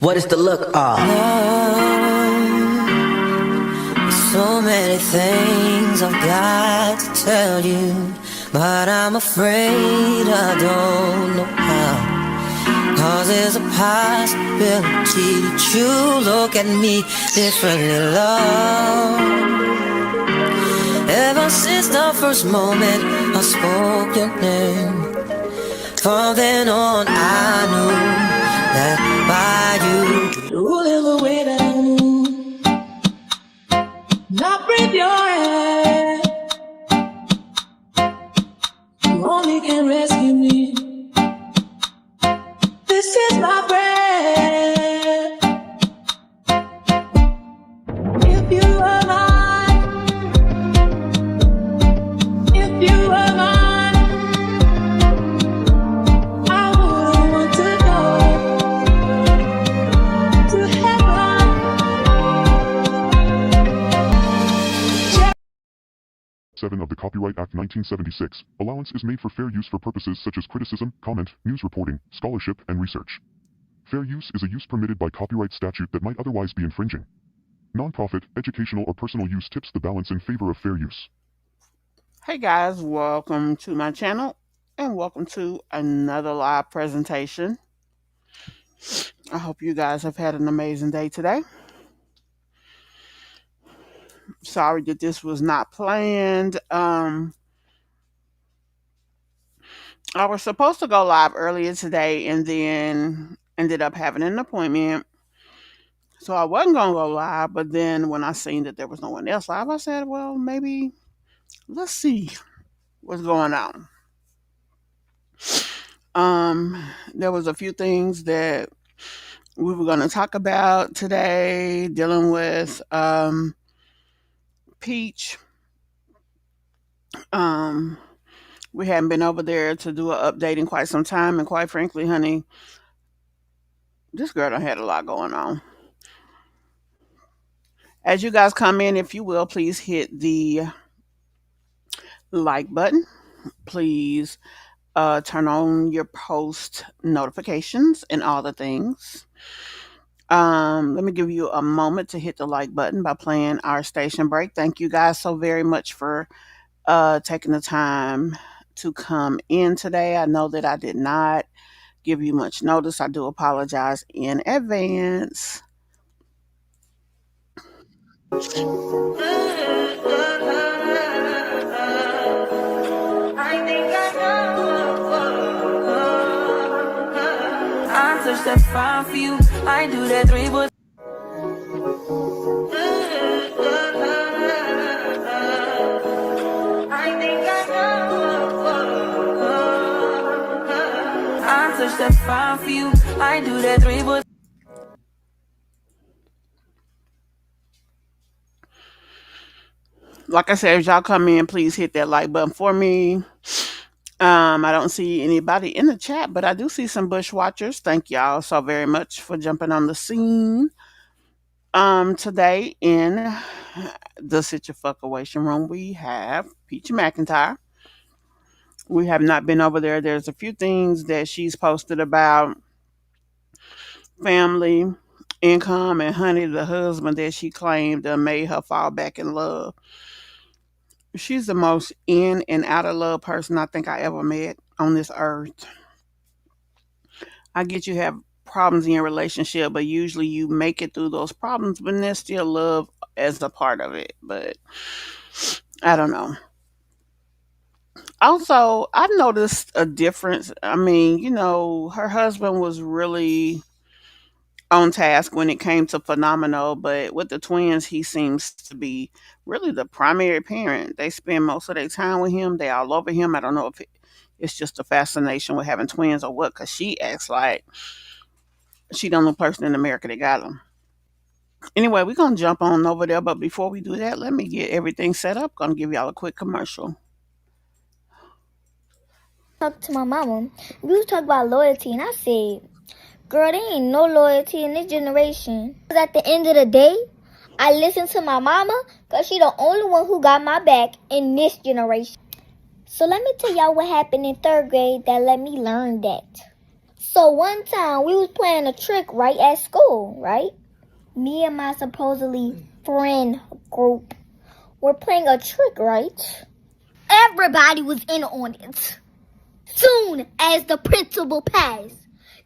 What is the look? So many things I've got to tell you, but I'm afraid I don't know how. Cause there's a possibility that you look at me differently, love. Ever since the first moment I spoke your name, from then on I knew that by you ruling the way that I move, not breathe your hand. You only can rescue me. This is my breath. If you were mine, if you were mine, I wouldn't want to go to heaven. 7 of the Copyright Act 1976, allowance is made for fair use for purposes such as criticism, comment, news reporting, scholarship, and research. Fair use is a use permitted by copyright statute that might otherwise be infringing. Nonprofit, educational, or personal use tips the balance in favor of fair use. Hey guys, welcome to my channel and welcome to another live presentation. I hope you guys have had an amazing day today. Sorry that this was not planned. I was supposed to go live earlier today and then ended up having an appointment. So I wasn't going to go live, but then when I seen that there was no one else live, I said, well, maybe let's see what's going on. There was a few things that we were going to talk about today, dealing with Peach. We hadn't been over there to do an update in quite some time, and quite frankly, honey, this girl done had a lot going on. As you guys come in, if you will, please hit the like button. Please turn on your post notifications and all the things. Let me give you a moment to hit the like button by playing our station break. Thank you guys so very much for taking the time to come in today. I know that I did not give you much notice. I do apologize in advance. I touch that 5 for you, I do that 3, but I touch that 5 for you, I do that 3, but Like I said, as y'all come in, please hit that like button for me. I don't see anybody in the chat, but I do see some bush watchers. Thank y'all so very much for jumping on the scene. Today in the situation room, we have Peach McIntyre. We have not been over there. There's a few things that she's posted about family, income, and honey, the husband that she claimed made her fall back in love. She's the most in and out of love person I think I ever met on this earth. I get you have problems in your relationship, but usually you make it through those problems, but there's still love as a part of it. But I don't know. Also, I've noticed a difference. I mean, her husband was really on task when it came to phenomenal, but with the twins, he seems to be really the primary parent. They spend most of their time with him. They all over him. I don't know if it's just a fascination with having twins or what, because she acts like she the only person in America that got them. Anyway, we're going to jump on over there, but before we do that, let me get everything set up. Going to give y'all a quick commercial. Talk to my mama. We was talking about loyalty, and I said, girl, there ain't no loyalty in this generation. Because at the end of the day, I listen to my mama because she the only one who got my back in this generation. So let me tell y'all what happened in 3rd grade that let me learn that. So one time we was playing a trick right at school, right? Me and my supposedly friend group were playing a trick, right? Everybody was in on it. Soon as the principal passed,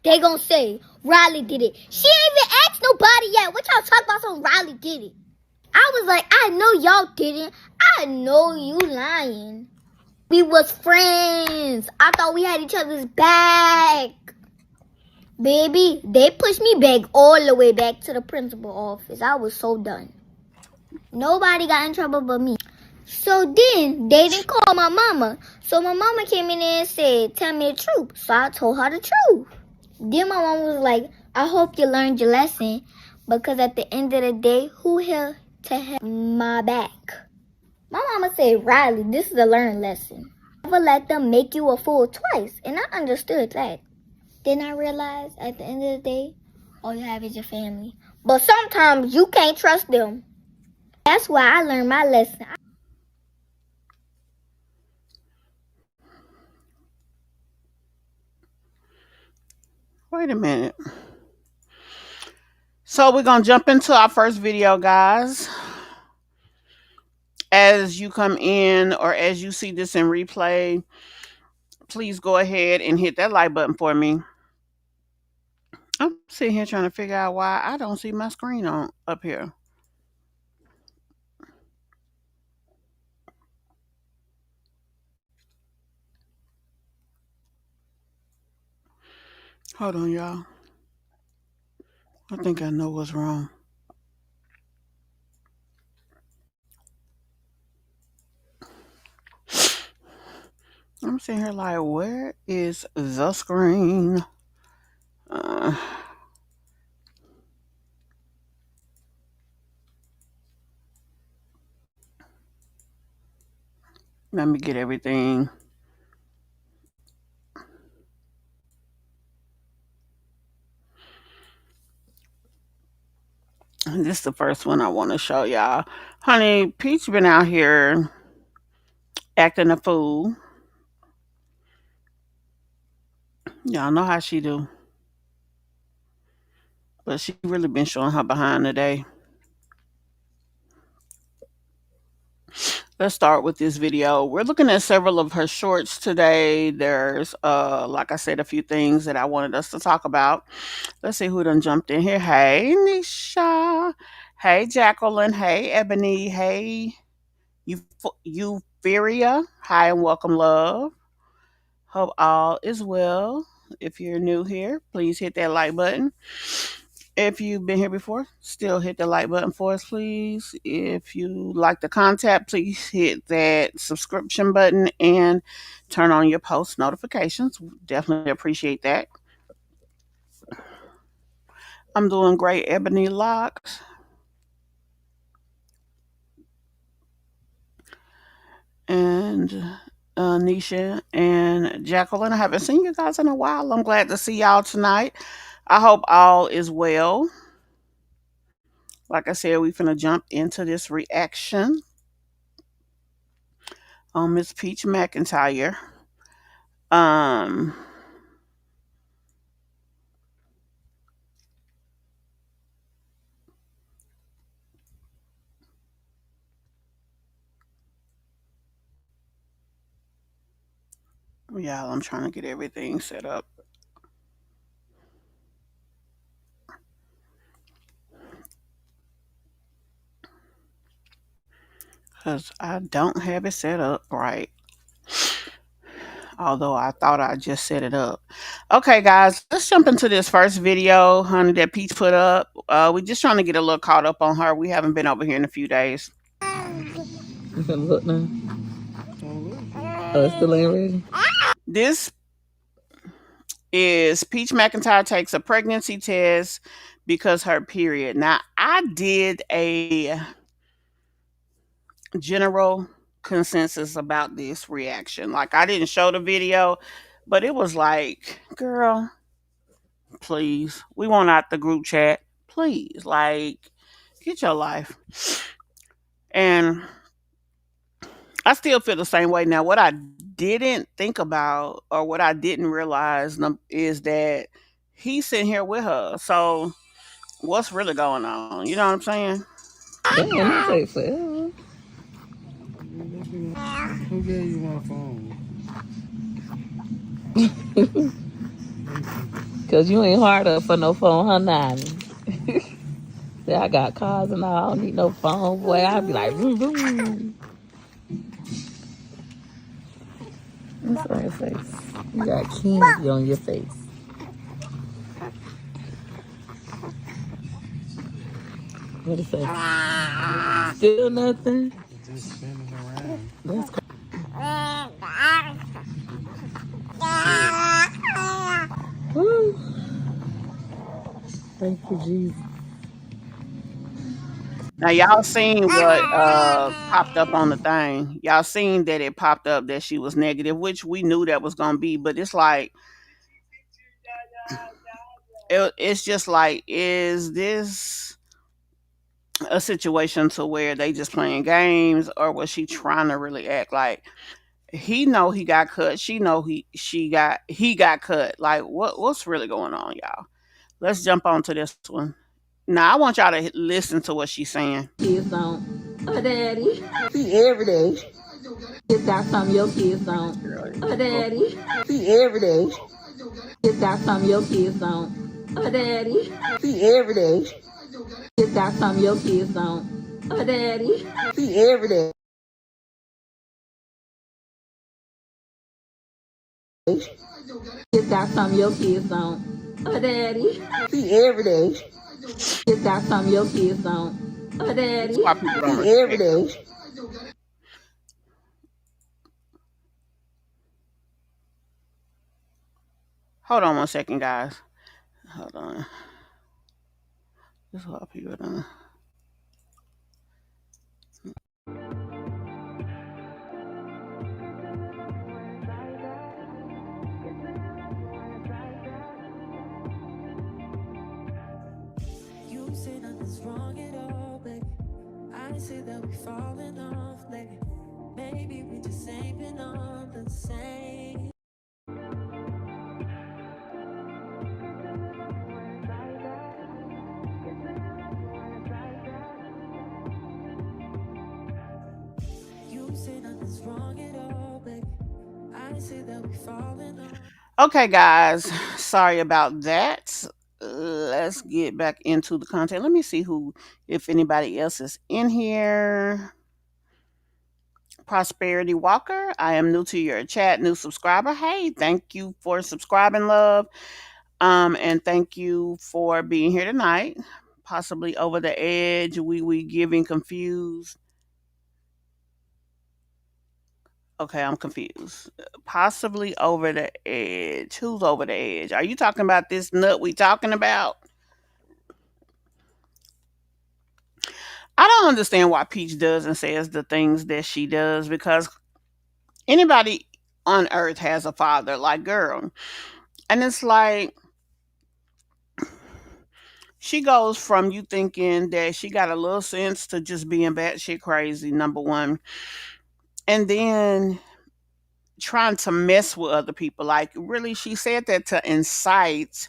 they gonna say Riley did it. She ain't even asked nobody yet. What y'all talk about? Some Riley did it. I was like, I know y'all didn't. I know you lying. We was friends. I thought we had each other's back. Baby, they pushed me back all the way back to the principal office. I was so done. Nobody got in trouble but me. So then they didn't call my mama. So my mama came in there and said, tell me the truth. So I told her the truth. Then my mom was like, I hope you learned your lesson, because at the end of the day, who here to have my back? My mama said, Riley, this is a learned lesson. Never let them make you a fool twice. And I understood that. Then I realized at the end of the day, all you have is your family. But sometimes you can't trust them. That's why I learned my lesson. Wait a minute. So we're going to jump into our first video, guys. As you come in or as you see this in replay, please go ahead and hit that like button for me. I'm sitting here trying to figure out why I don't see my screen on up here. Hold on, y'all. I think I know what's wrong. I'm sitting here like, where is the screen? Let me get everything. This is the first one I want to show y'all. Honey, Peach been out here acting a fool. Y'all know how she do. But she really been showing her behind today. Let's start with this video. We're looking at several of her shorts today. There's, like I said, a few things that I wanted us to talk about. Let's see who done jumped in here. Hey, Nisha. Hey, Jacqueline. Hey, Ebony. Hey, Euphoria. Hi and welcome, love. Hope all is well. If you're new here, please hit that like button. If you've been here before, still hit the like button for us, please. If you like the content, please hit that subscription button and turn on your post notifications. Definitely appreciate that. I'm doing great, Ebony Locks. And Nisha and Jacqueline. I haven't seen you guys in a while. I'm glad to see y'all tonight. I hope all is well. Like I said, we finna jump into this reaction on Miss Peach McIntyre. Um, yeah, I'm trying to get everything set up. Because I don't have it set up right. Although I thought I just set it up. Okay, guys, let's jump into this first video, honey, that Peach put up. We're just trying to get a little caught up on her. We haven't been over here in a few days. You finna look now? Oh, it still ain't ready? This is Peach McIntyre takes a pregnancy test because her period. Now, I did a general consensus about this reaction. Like, I didn't show the video, but it was like, girl, please. We want out the group chat. Please. Like, get your life. And I still feel the same way. Now, what I didn't think about or what I didn't realize is that he's sitting here with her. So, what's really going on? You know what I'm saying? That wouldn't take forever. Who gave you my phone? Cause you ain't hard up for no phone, huh, Nani? Say I got cars and all, I don't need no phone, boy. I'd be like, boom, boom. What's on your face? You got candy on your face. What is that? Still nothing? It's just spinning around. That's Woo. Thank you, Jesus. Now, y'all seen what popped up on the thing. Y'all seen that it popped up that she was negative, which we knew that was going to be, but it's like, it's just like, is this a situation to where they just playing games, or was she trying to really act like he know he got cut, she know he got cut? Like, what's really going on, y'all? Let's jump on to this one. Now, I want y'all to listen to what she's saying. Kids don't. Oh, daddy. See every day. Kids got something your kids don't. Oh, daddy. See every day. Kids got something your kids don't. Oh, daddy. See every day. Kids got something your kids don't. Oh, daddy. See every day. Kids got something your kids don't. Oh, daddy. See every day. Kids got something your kids don't. Oh, daddy. That's why people don't See every respect her. day. Hold on one second, guys. Hold on. This is why people don't. You say nothing's wrong at all, baby. I say that we falling off lately. Maybe we just ain't been on the same. You say nothing's wrong at all, baby. I say that we falling off. Okay, guys. Sorry about that. Let's get back into the content. Let me see if anybody else is in here. Prosperity Walker, I am new to your chat, new subscriber. Hey, thank you for subscribing, love. And thank you for being here tonight. Possibly over the edge, we giving confused. Okay, I'm confused. Possibly over the edge. Who's over the edge? Are you talking about this nut we talking about? I don't understand why Peach does and says the things that she does, because anybody on earth has a father, like, girl. And it's like, she goes from you thinking that she got a little sense to just being batshit crazy, number one. And then trying to mess with other people. Like, really, she said that to incite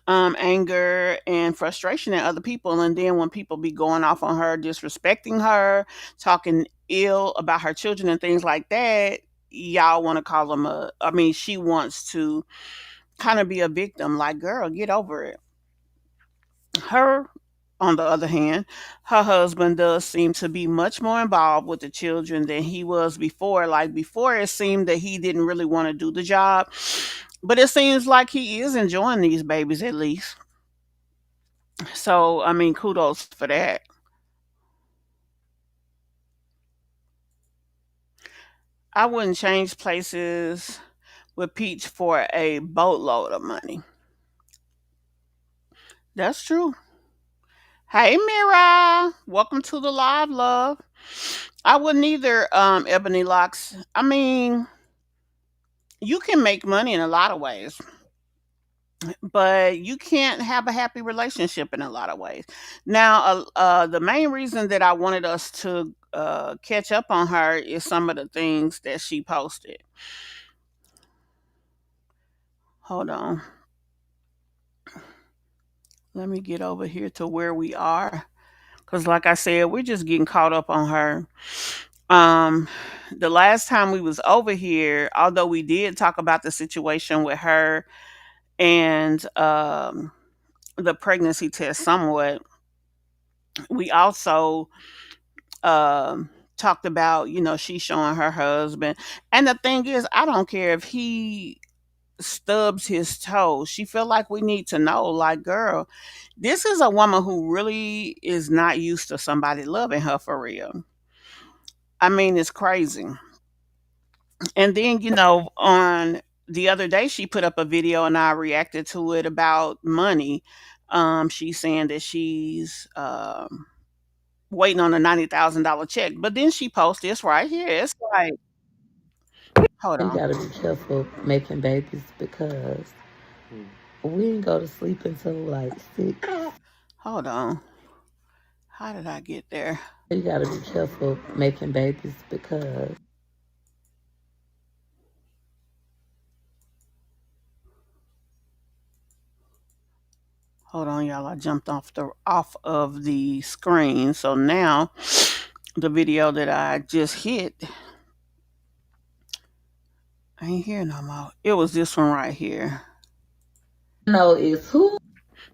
anger and frustration in other people. And then when people be going off on her, disrespecting her, talking ill about her children and things like that, y'all want to call them she wants to kind of be a victim. Like, girl, get over it. Her, on the other hand, her husband does seem to be much more involved with the children than he was before. Like, before, it seemed that he didn't really want to do the job, but it seems like he is enjoying these babies at least. So, kudos for that. I wouldn't change places with Peach for a boatload of money. That's true. Hey, Mira. Welcome to the live, love. I wouldn't either, Ebony Locks. You can make money in a lot of ways. but you can't have a happy relationship in a lot of ways. Now, the main reason that I wanted us to catch up on her is some of the things that she posted. Hold on. Let me get over here to where we are. Because, like I said, we're just getting caught up on her. Um, the last time we was over here, although we did talk about the situation with her and the pregnancy test somewhat, we also talked about, she showing her husband. And the thing is, I don't care if he stubs his toe. She feel like we need to know, like, girl, this is a woman who really is not used to somebody loving her for real. I mean, it's crazy. And then, on the other day, she put up a video and I reacted to it about money. She's saying that she's waiting on a $90,000 check. But then she posts this right here. It's like, hold You on, gotta be careful making babies because we didn't go to sleep until like 6. hold on. How did I get there? You gotta be careful making babies because Hold on, y'all. I jumped off of the screen. So now the video that I just hit, I ain't here no more. It was this one right here. know is who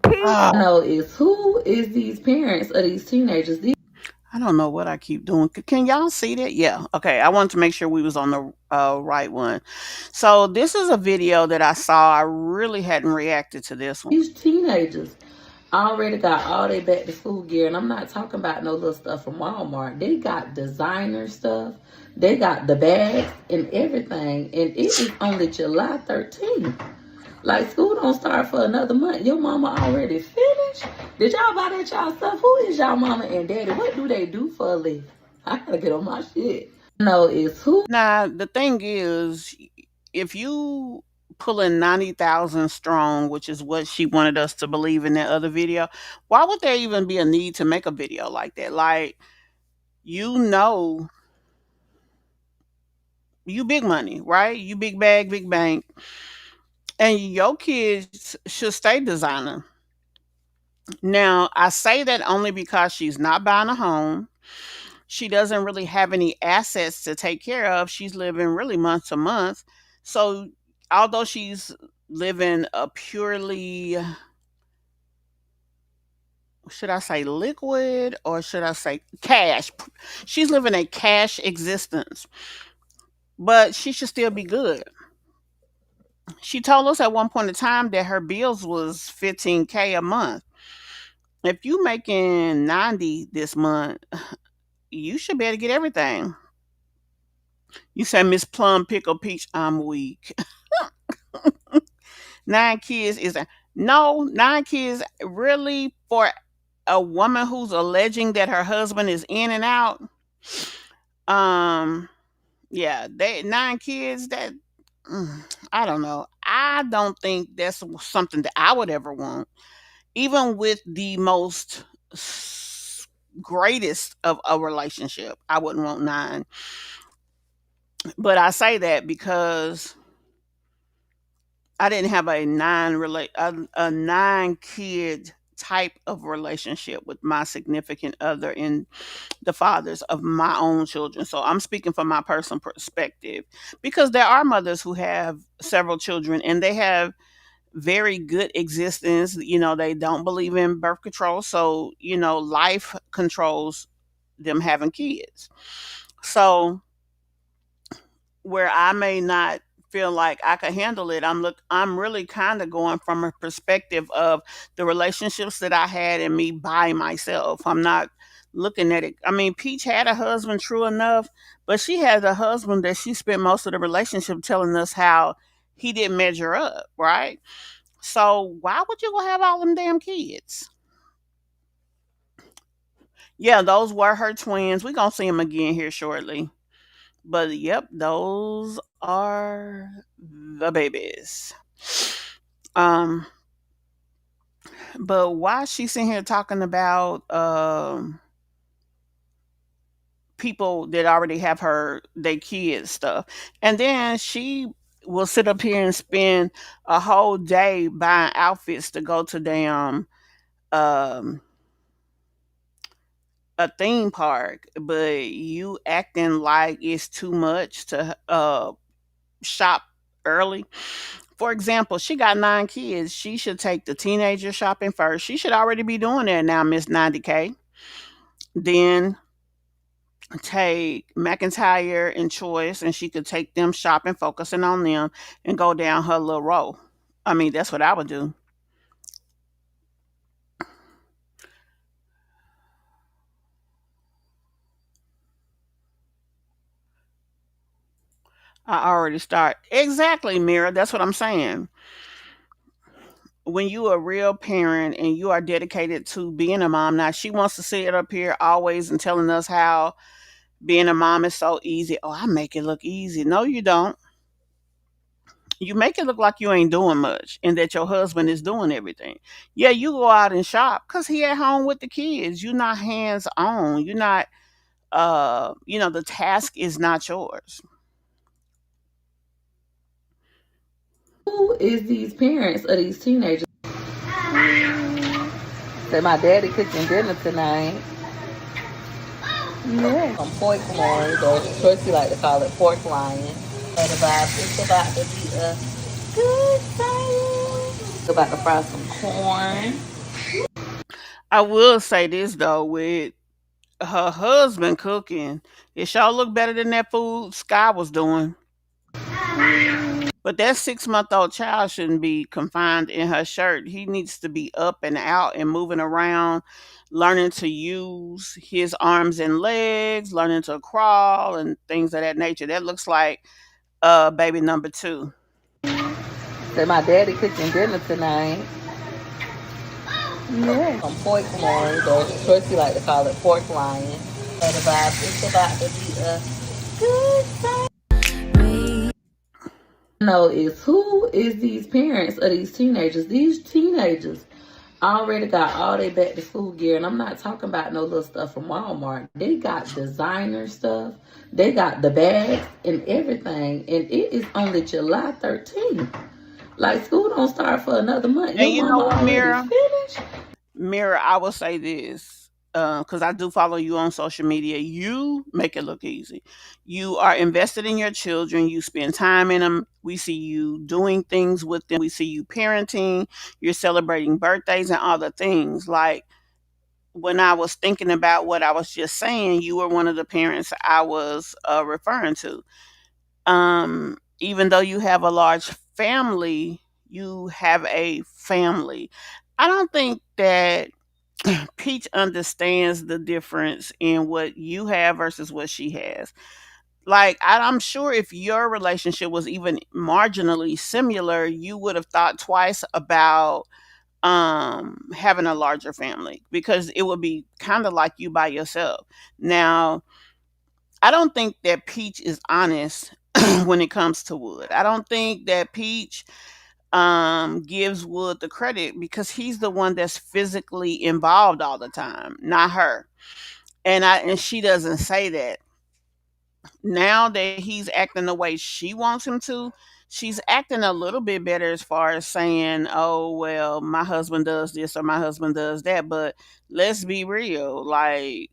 Oh, who is these parents of these teenagers. I don't know what I keep doing. Can y'all see that? Yeah. Okay. I wanted to make sure we was on the right one. So this is a video that I saw. I really hadn't reacted to this one. These teenagers already got all their back to school gear, and I'm not talking about no little stuff from Walmart. They got designer stuff. They got the bags and everything, and it is only July 13th. Like, school don't start for another month. Your mama already finished? Did y'all buy that y'all stuff? Who is y'all mama and daddy? What do they do for a living? I gotta get on my shit. No, it's who? Now the thing is, if you pulling 90,000 strong, which is what she wanted us to believe in that other video, why would there even be a need to make a video like that? Like, you know, you big money, right? You big bag, big bank, and your kids should stay designer. Now, I say that only because she's not buying a home. She doesn't really have any assets to take care of. She's living really month to month. So, although she's living a purely, should I say liquid or should I say cash? She's living a cash existence, but she should still be good. She told us at one point in time that her bills was 15K a month. If you making 90 this month, you should be able to get everything. You say Miss Plum Pickle Peach, I'm weak. 9 kids is a no, 9 kids really for a woman who's alleging that her husband is in and out. Um, yeah, they 9 kids. I don't know. I don't think that's something that I would ever want, even with the most greatest of a relationship. I wouldn't want 9. But I say that because I didn't have a 9 kid type of relationship with my significant other and the fathers of my own children. So I'm speaking from my personal perspective because there are mothers who have several children and they have very good existence. They don't believe in birth control. So, life controls them having kids. So where I may not feel like I could handle it, I'm really kind of going from a perspective of the relationships that I had and me by myself. I'm not looking at it. I mean, Peach had a husband, true enough, but she had a husband that she spent most of the relationship telling us how he didn't measure up, right? So why would you go have all them damn kids? Yeah, those were her twins. We're gonna see them again here shortly. But yep, those are the babies. Um, but why she sitting here talking about people that already have her they kids stuff, and then she will sit up here and spend a whole day buying outfits to go to damn um a theme park, but you acting like it's too much to shop early. For example, she got 9 kids. She should take the teenager shopping first. She should already be doing that now, Miss 90K. Then take McIntyre and Choice, and she could take them shopping, focusing on them, and go down her little row. I mean, that's what I would do. I already start. Exactly, Mira. That's what I'm saying. When you a real parent and you are dedicated to being a mom, now she wants to sit up here always and telling us how being a mom is so easy. Oh, I make it look easy. No, you don't. You make it look like you ain't doing much and that your husband is doing everything. Yeah, you go out and shop because he at home with the kids. You're not hands on. You're not the task is not yours. Who is these parents of these teenagers? Say my daddy cooking dinner tonight. Yeah. Some pork loin, or Tracy like to call it pork lion. And the vibe is about to be a good time. About to fry some corn. I will say this though, with her husband cooking, it sure look better than that food Sky was doing. But that 6 month old child shouldn't be confined in her shirt. He needs to be up and out and moving around, learning to use his arms and legs, learning to crawl and things of that nature. That looks like baby number 2. Say my daddy cooking dinner tonight. Yeah. Some pork loin, or Tracy like to call it pork lion. And the vibe is about to be a good time. Know is who is these parents of these teenagers? These teenagers already got all their back to school gear, and I'm not talking about no little stuff from Walmart. They got designer stuff, they got the bags and everything, and it is only July 13th. Like school don't start for another month. And Your you know mama what, already Mira? finished. Mira, I will say this because I do follow you on social media. You make it look easy. You are invested in your children. You spend time in them. We see you doing things with them. We see you parenting. You're celebrating birthdays and other things. Like when I was thinking about what I was just saying, you were one of the parents I was referring to. Even though you have a large family, you have a family. I don't think that Peach understands the difference in what you have versus what she has. Like, I'm sure if your relationship was even marginally similar, you would have thought twice about having a larger family because it would be kind of like you by yourself. Now, I don't think that Peach is honest when it comes to Wood. I don't think that Peach gives Wood the credit because he's the one that's physically involved all the time, not her. And she doesn't say that. Now that he's acting the way she wants him to, she's acting a little bit better as far as saying, "Oh, well, my husband does this or my husband does that." But let's be real, like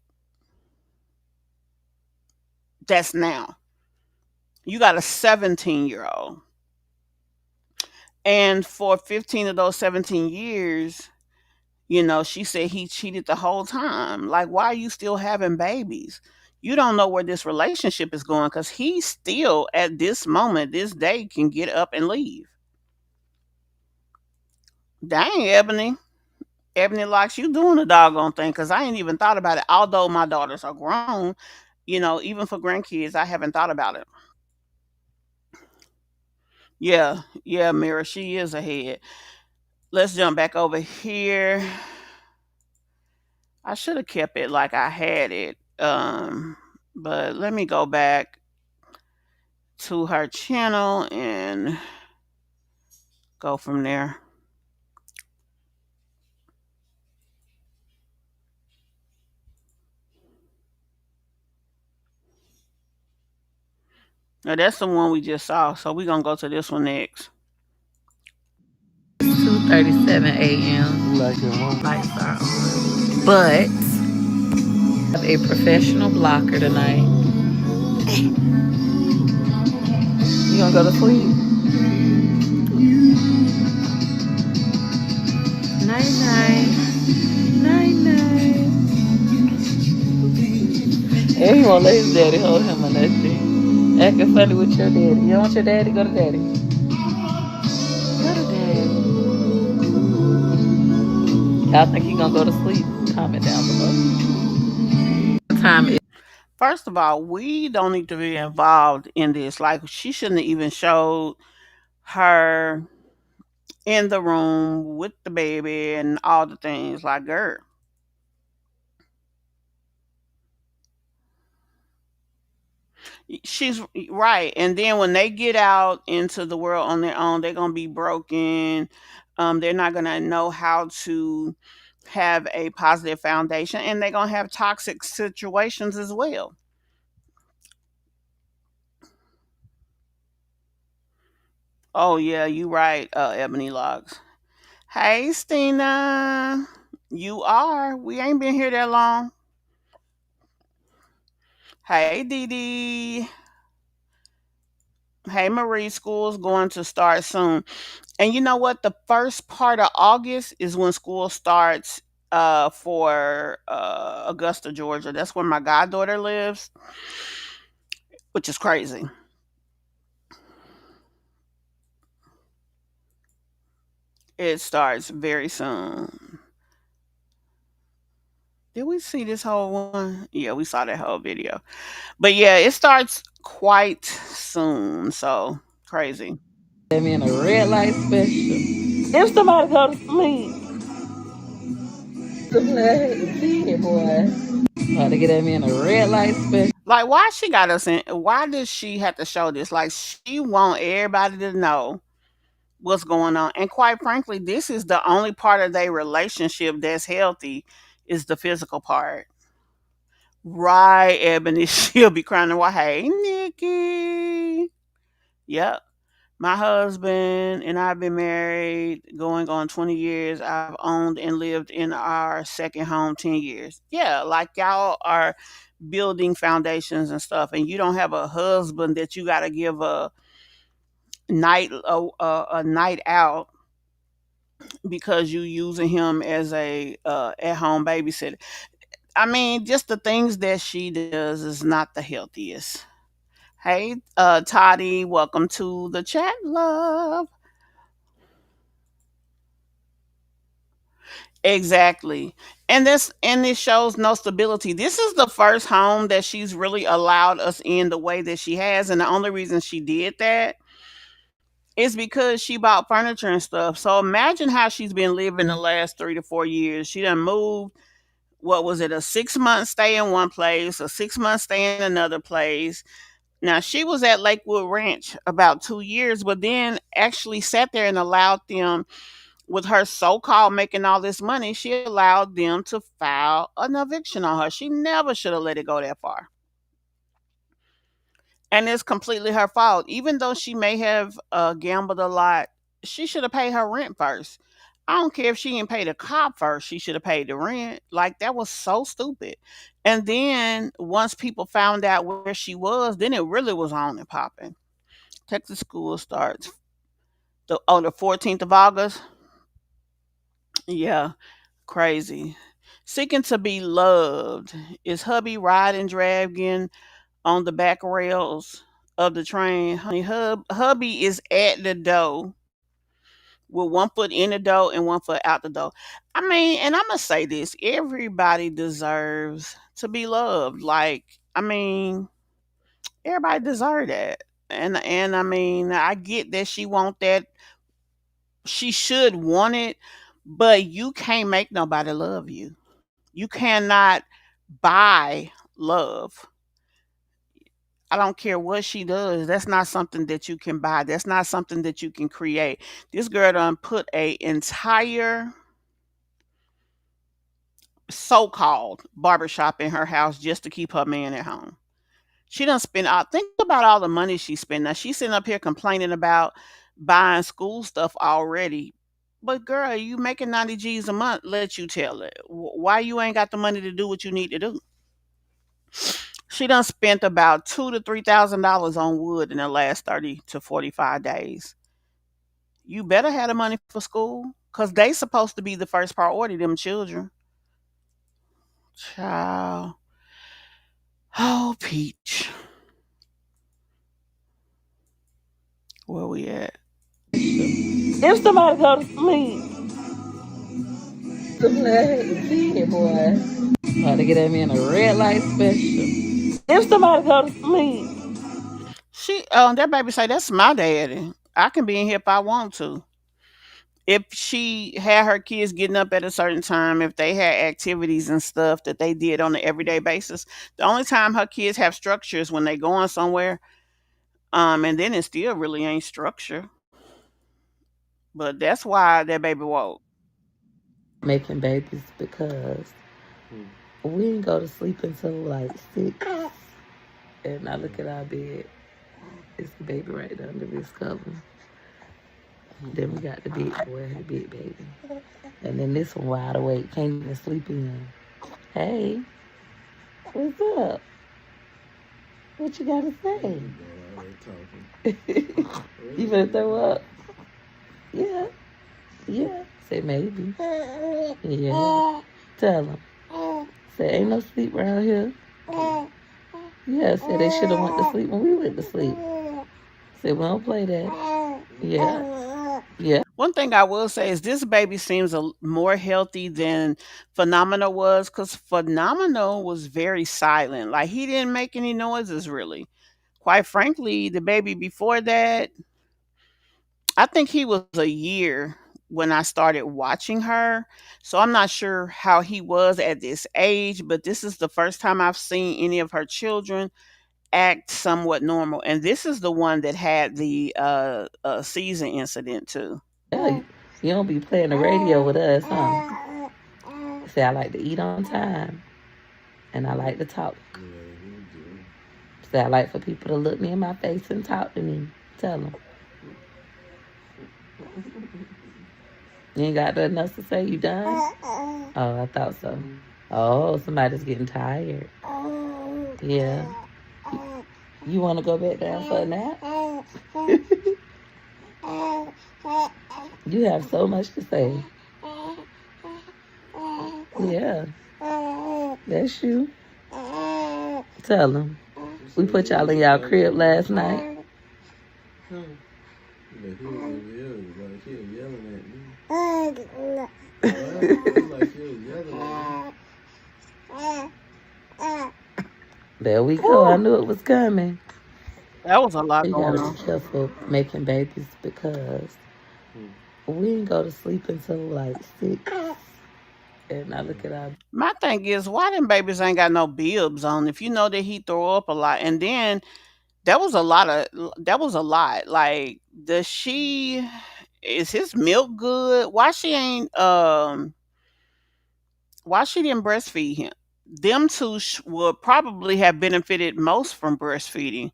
that's now. You got a 17-year-old. And for 15 of those 17 years, she said he cheated the whole time. Like, why are you still having babies? You don't know where this relationship is going because he still, at this moment, this day, can get up and leave. Dang, Ebony. Ebony likes you doing the doggone thing because I ain't even thought about it. Although my daughters are grown, even for grandkids, I haven't thought about it. Yeah, yeah, Mira, she is ahead. Let's jump back over here. I should have kept it like I had it. But let me go back to her channel and go from there. Now that's the one we just saw. So we're gonna go to this one next. 2:37 a.m. You like your mama? Lights are on. But I have a professional blocker tonight. You gonna go to sleep? Night night. Night night. And he won't let his daddy hold him or nothing. Acting funny with your daddy. You don't want your daddy? Go to daddy. Go to daddy. Y'all think he gonna go to sleep? Comment down below. What time is First of all, we don't need to be involved in this. Like she shouldn't have even showed her in the room with the baby and all the things. Like, girl, she's right. And then when they get out into the world on their own, they're gonna be broken. They're not gonna know how to have a positive foundation, and they're gonna have toxic situations as well. Oh yeah, you right, Ebony Logs. Hey, Stina. You are. We ain't been here that long. Hey, Dee Dee. Hey, Marie. School's going to start soon. And you know what? The first part of August is when school starts for Augusta, Georgia. That's where my goddaughter lives, which is crazy. It starts very soon. Did we see this whole one? Yeah, we saw that whole video. But yeah, it starts quite soon. So crazy. them in a red light special? If somebody go to sleep, the bed, boy. About to get them in a red light special. Like, why she got us in? Why does she have to show this? Like, she want everybody to know what's going on. And quite frankly, this is the only part of their relationship that's healthy is the physical part. Right, Ebony. She'll be crying. Why? Hey, Nikki. Yep. My husband and I've been married going on 20 years. I've owned and lived in our second home 10 years. Yeah, like y'all are building foundations and stuff, and you don't have a husband that you got to give a night out because you using him as a at home babysitter. I mean, just the things that she does is not the healthiest. Hey, Toddy, welcome to the chat, love. Exactly. And this shows no stability. This is the first home that she's really allowed us in the way that she has. And the only reason she did that is because she bought furniture and stuff. So imagine how she's been living the last 3 to 4 years. She done moved, what was it, a 6 month stay in one place, a 6 month stay in another place. Now she was at Lakewood Ranch about 2 years, but then actually sat there and allowed them, with her so-called making all this money, she allowed them to file an eviction on her. She never should have let it go that far. And it's completely her fault. Even though she may have gambled a lot, she should have paid her rent first. I don't care if she didn't pay the cop first. She should have paid the rent. Like that was so stupid. And then once people found out where she was, then it really was on and popping. Texas school starts the 14th of August. Yeah, crazy. Seeking to be loved. Is hubby riding dragging on the back rails of the train? Honey, hubby is at the door with one foot in the door and one foot out the door. I mean, and I'm gonna say this: everybody deserves to be loved. Like, I mean, everybody deserve that. And I mean, I get that she want that. She should want it, but you can't make nobody love you. You cannot buy love. I don't care what she does. That's not something that you can buy. That's not something that you can create. This girl done put a entire so-called barbershop in her house just to keep her man at home. She done spend all think about all the money she spent. Now she's sitting up here complaining about buying school stuff already. But girl, you making 90 G's a month, let you tell it. Why you ain't got the money to do what you need to do? She done spent about $2,000 to $3,000 on wood in the last 30 to 45 days. You better have the money for school. Cause they supposed to be the first priority, them children. Child. Oh, Peach. Where we at? If somebody go to sleep, the blood kid, boy. About to get at me in a red light special. If somebody go to sleep, That baby say, that's my daddy. I can be in here if I want to. If she had her kids getting up at a certain time, if they had activities and stuff that they did on an everyday basis, the only time her kids have structure is when they going somewhere. And then it still really ain't structure. But that's why that baby woke. making babies because we didn't go to sleep until like 6. And I look at our bed. It's the baby right there under this cover. Then we got the big boy, the big baby. And then this one wide awake, can't even sleep in. Hey, what's up? What you gotta say? You better throw up? Yeah, yeah. Say maybe. Yeah. Tell them. Say ain't no sleep around here. Yeah, say they should have went to sleep when we went to sleep. Say we don't play that. Yeah. Yeah. One thing I will say is this baby seems more healthy than Phenomenal was, because Phenomenal was very silent. Like he didn't make any noises really. Quite frankly, the baby before that, I think he was a year when I started watching her. So I'm not sure how he was at this age, but this is the first time I've seen any of her children act somewhat normal. And this is the one that had the season incident too. Yeah. You don't be playing the radio with us, huh? Say I like to eat on time. And I like to talk. Say I like for people to look me in my face and talk to me. Tell them. You ain't got nothing else to say? You done? Oh, I thought so. Oh, somebody's getting tired. Yeah. You want to go back down for a nap? You have so much to say. Yeah. That's you. Tell them. We put y'all in y'all crib last night. There we go. I knew it was coming. That was a lot You going gotta on. be careful making babies because we didn't go to sleep until like 6. And I look at our My thing is, why them babies ain't got no bibs on? If you know that he throw up a lot, and then that was a lot. Like, does she is his milk good? Why she didn't breastfeed him? Them two would probably have benefited most from breastfeeding.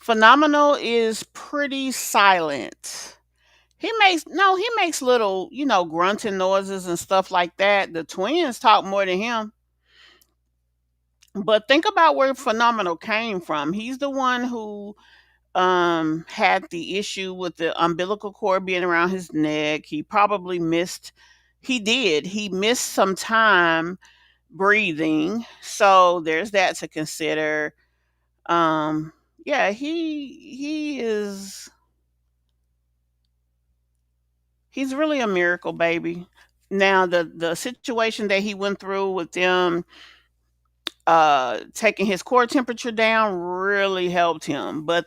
Phenomenal is pretty silent. He makes little, grunting noises and stuff like that. The twins talk more than him. But think about where Phenomenal came from. He's the one who had the issue with the umbilical cord being around his neck. He missed some time breathing. So there's that to consider. Yeah, he's really a miracle baby. Now the situation that he went through with them taking his core temperature down really helped him. But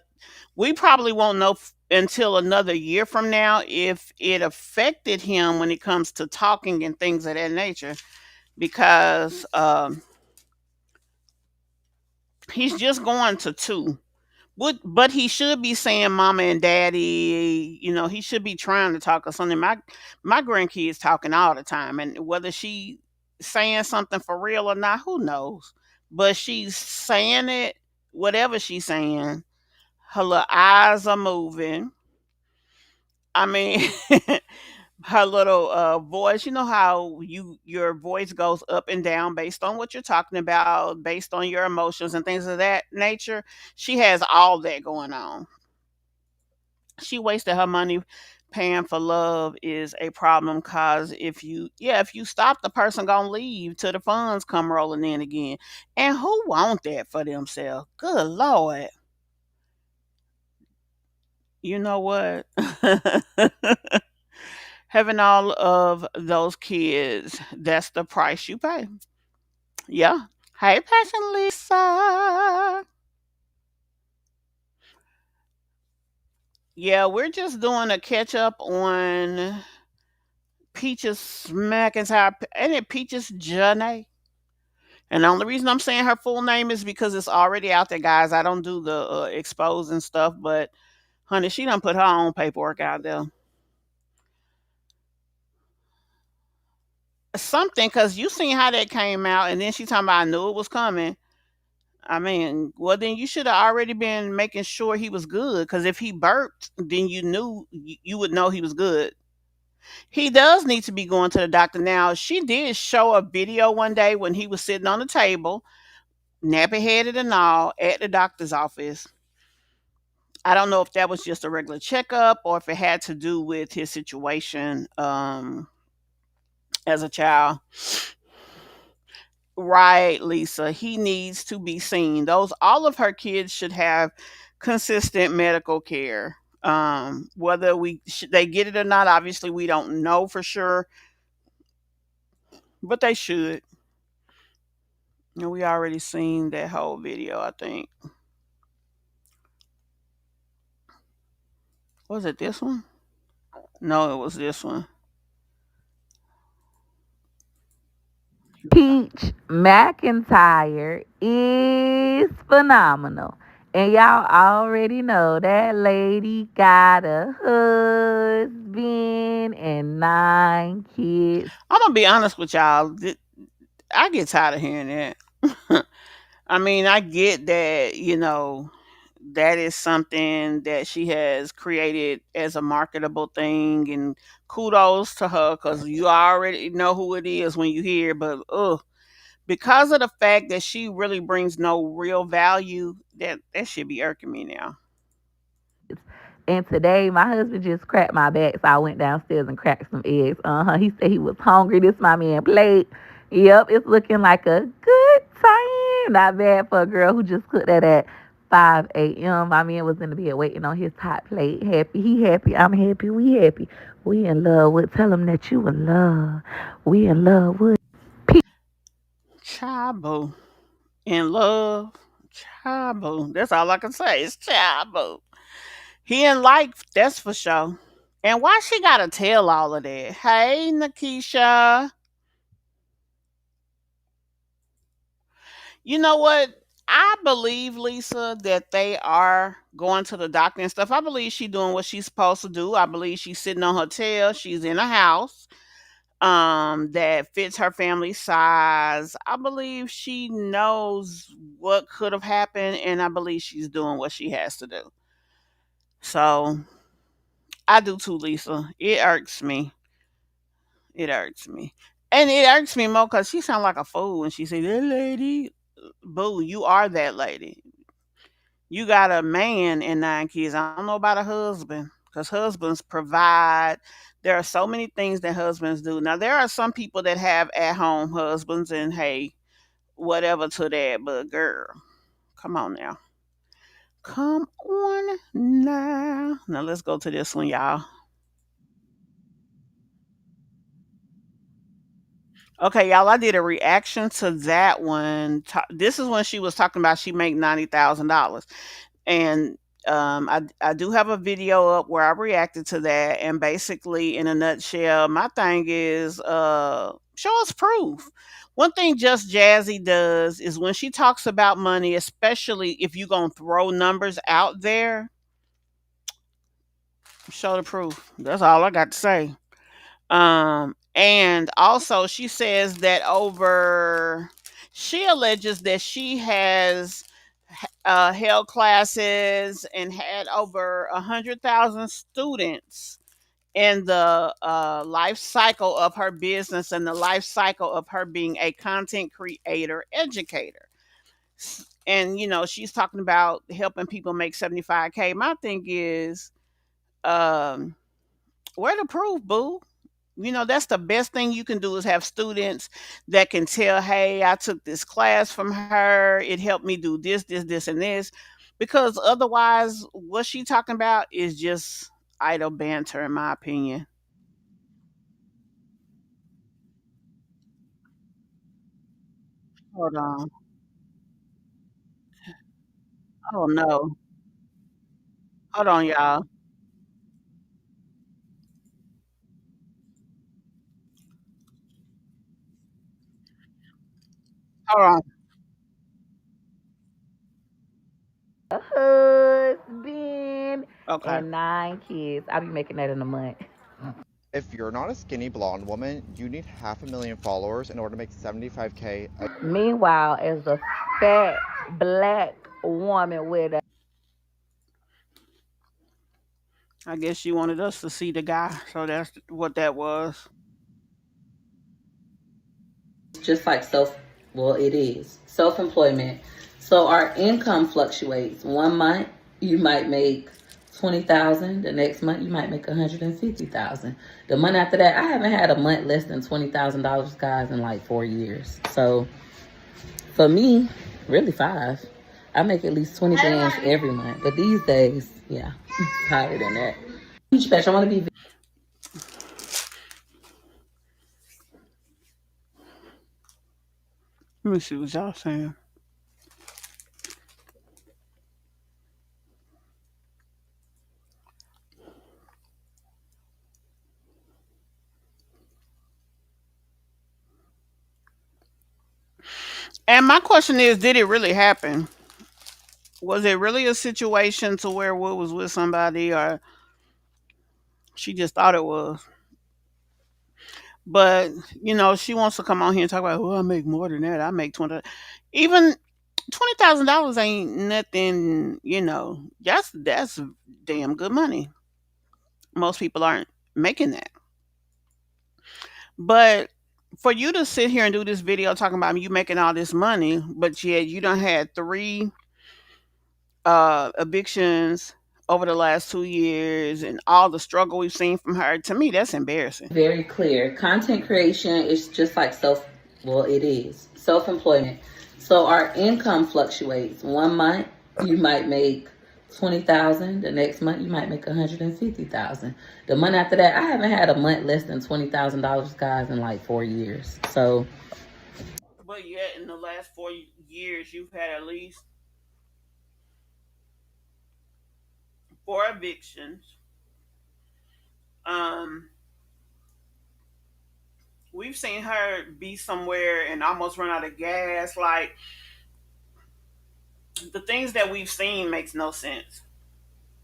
we probably won't know until another year from now if it affected him when it comes to talking and things of that nature, because he's just going to 2. But he should be saying mama and daddy. He should be trying to talk or something. My grandkids talking all the time, and whether she saying something for real or not, who knows? but she's saying it, whatever she's saying, her little eyes are moving. I mean, her little voice, you know how your voice goes up and down based on what you're talking about, based on your emotions and things of that nature. She has all that going on. She wasted her money paying for love is a problem cause if you stop, the person gonna leave till the funds come rolling in again. And who want that for themselves? Good Lord. You know what? Having all of those kids, that's the price you pay. Yeah. Hey, Passion Lisa. Yeah, we're just doing a catch up on Peaches McIntyre. Ain't it Peaches Janae? And the only reason I'm saying her full name is because it's already out there, guys. I don't do the expose and stuff, but honey, she done put her own paperwork out there. Something, because you seen how that came out, and then she talking about I knew it was coming. I mean, well, then you should have already been making sure he was good. Because if he burped, then you would know he was good. He does need to be going to the doctor now. She did show a video one day when he was sitting on the table, nappy headed and all, at the doctor's office. I don't know if that was just a regular checkup or if it had to do with his situation as a child. Right, Lisa. He needs to be seen. Those all of her kids should have consistent medical care. Whether they get it or not, obviously we don't know for sure, but they should. And we already seen that whole video, I think. Was it this one? No, it was this one. Peach McIntyre is phenomenal. And y'all already know that lady got a husband and 9 kids. I'm gonna be honest with y'all. I get tired of hearing that. I mean, I get that, that is something that she has created as a marketable thing, and kudos to her because you already know who it is when you hear. But because of the fact that she really brings no real value, that should be irking me now. And today, my husband just cracked my back, so I went downstairs and cracked some eggs. He said he was hungry. This my man plate. Yep, it's looking like a good time. Not bad for a girl who just cooked that at 5 a.m. My man was in the bed waiting on his hot plate. Happy, he happy. I'm happy. We happy. We in love with. Tell him that you in love. We in love with. Chabo in love, Chabo. That's all I can say. It's Chabo. He in life, that's for sure. And why she gotta tell all of that? Hey, Nakisha. You know what? I believe, Lisa, that they are going to the doctor and stuff. I believe she's doing what she's supposed to do. I believe she's sitting on her tail. She's in a house that fits her family size. I believe she knows what could have happened, and I believe she's doing what she has to do. So I do too, Lisa. It irks me. It irks me. And it irks me more because she sounds like a fool when she say, that lady. Boo, you are that lady. You got a man and 9 kids. I don't know about a husband because husbands provide. There are so many things that husbands do. Now, there are some people that have at home husbands, and hey, whatever to that. But girl, come on now. Come on now. Now, let's go to this one, y'all. Okay, y'all, I did a reaction to that one. This is when she was talking about she make $90,000. And I do have a video up where I reacted to that. And basically, in a nutshell, my thing is show us proof. One thing Just Jazzy does is when she talks about money, especially if you're going to throw numbers out there, show the proof. That's all I got to say. And also she says that over She alleges that she has held classes and had over 100,000 students in the life cycle of her business and the life cycle of her being a content creator educator. And she's talking about helping people make 75K. My thing is, um where the proof, boo? That's the best thing you can do is have students that can tell, hey, I took this class from her. It helped me do this, and this. Because otherwise, what she talking about is just idle banter, in my opinion. Hold on. Oh no. Hold on, y'all. Hold on. A husband Okay. and 9 kids. I'll be making that in a month. If you're not a skinny blonde woman, you need 500,000 followers in order to make 75K. Meanwhile, as a fat black woman with a I guess she wanted us to see the guy, so that's what that was. just like well, it is self-employment. So our income fluctuates. One month you might make 20,000. The next month you might make 150,000. The month after that, I haven't had a month less than $20,000, guys, in like 4 years. So for me, really 5. I make at least 20 bands every month. But these days, yeah, it's higher than that. Huge patch. I want to be Let me see what y'all saying. And my question is, did it really happen? Was it really a situation to where Wood was with somebody, or she just thought it was? But she wants to come on here and talk about, oh, I make more than that. I make 20. Even $20,000 ain't nothing. That's damn good money. Most people aren't making that. But for you to sit here and do this video talking about you making all this money, but yet you done had 3 evictions over the last 2 years and all the struggle we've seen from her, to me, that's embarrassing. very clear. Content creation is just like well, it is self-employment. So our income fluctuates. One month you might make 20,000. The next month you might make 150,000. The month after that, I haven't had a month less than $20,000, guys, in like 4 years. So, But yet, in the last 4 years, you've had at least 4 evictions. Um, we've seen her be somewhere and almost run out of gas. Like, the things that we've seen makes no sense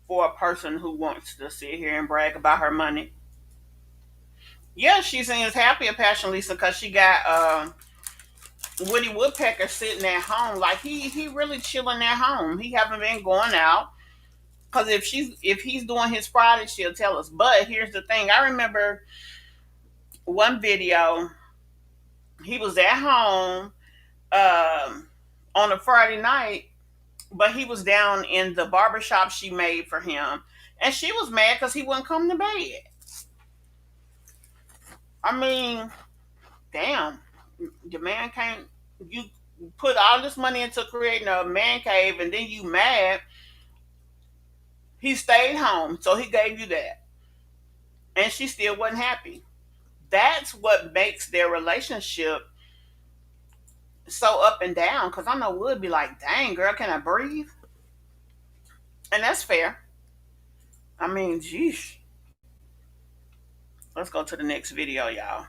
for a person who wants to sit here and brag about her money. Yeah, she seems happy and passionate, Lisa, because she got Woody Woodpecker sitting at home. Like, he really chilling at home. He haven't been going out. Because if he's doing his Friday, she'll tell us. But here's the thing: I remember one video. He was at home on a Friday night, but he was down in the barbershop she made for him, and she was mad because he wouldn't come to bed. I mean, damn, the man can't. You put all this money into creating a man cave, and then you mad. He stayed home, so he gave you that, and she still wasn't happy. That's what makes their relationship so up and down. Because I know Wood be like, dang, girl, can I breathe? And that's fair. I mean, geez. Let's go to the next video, y'all.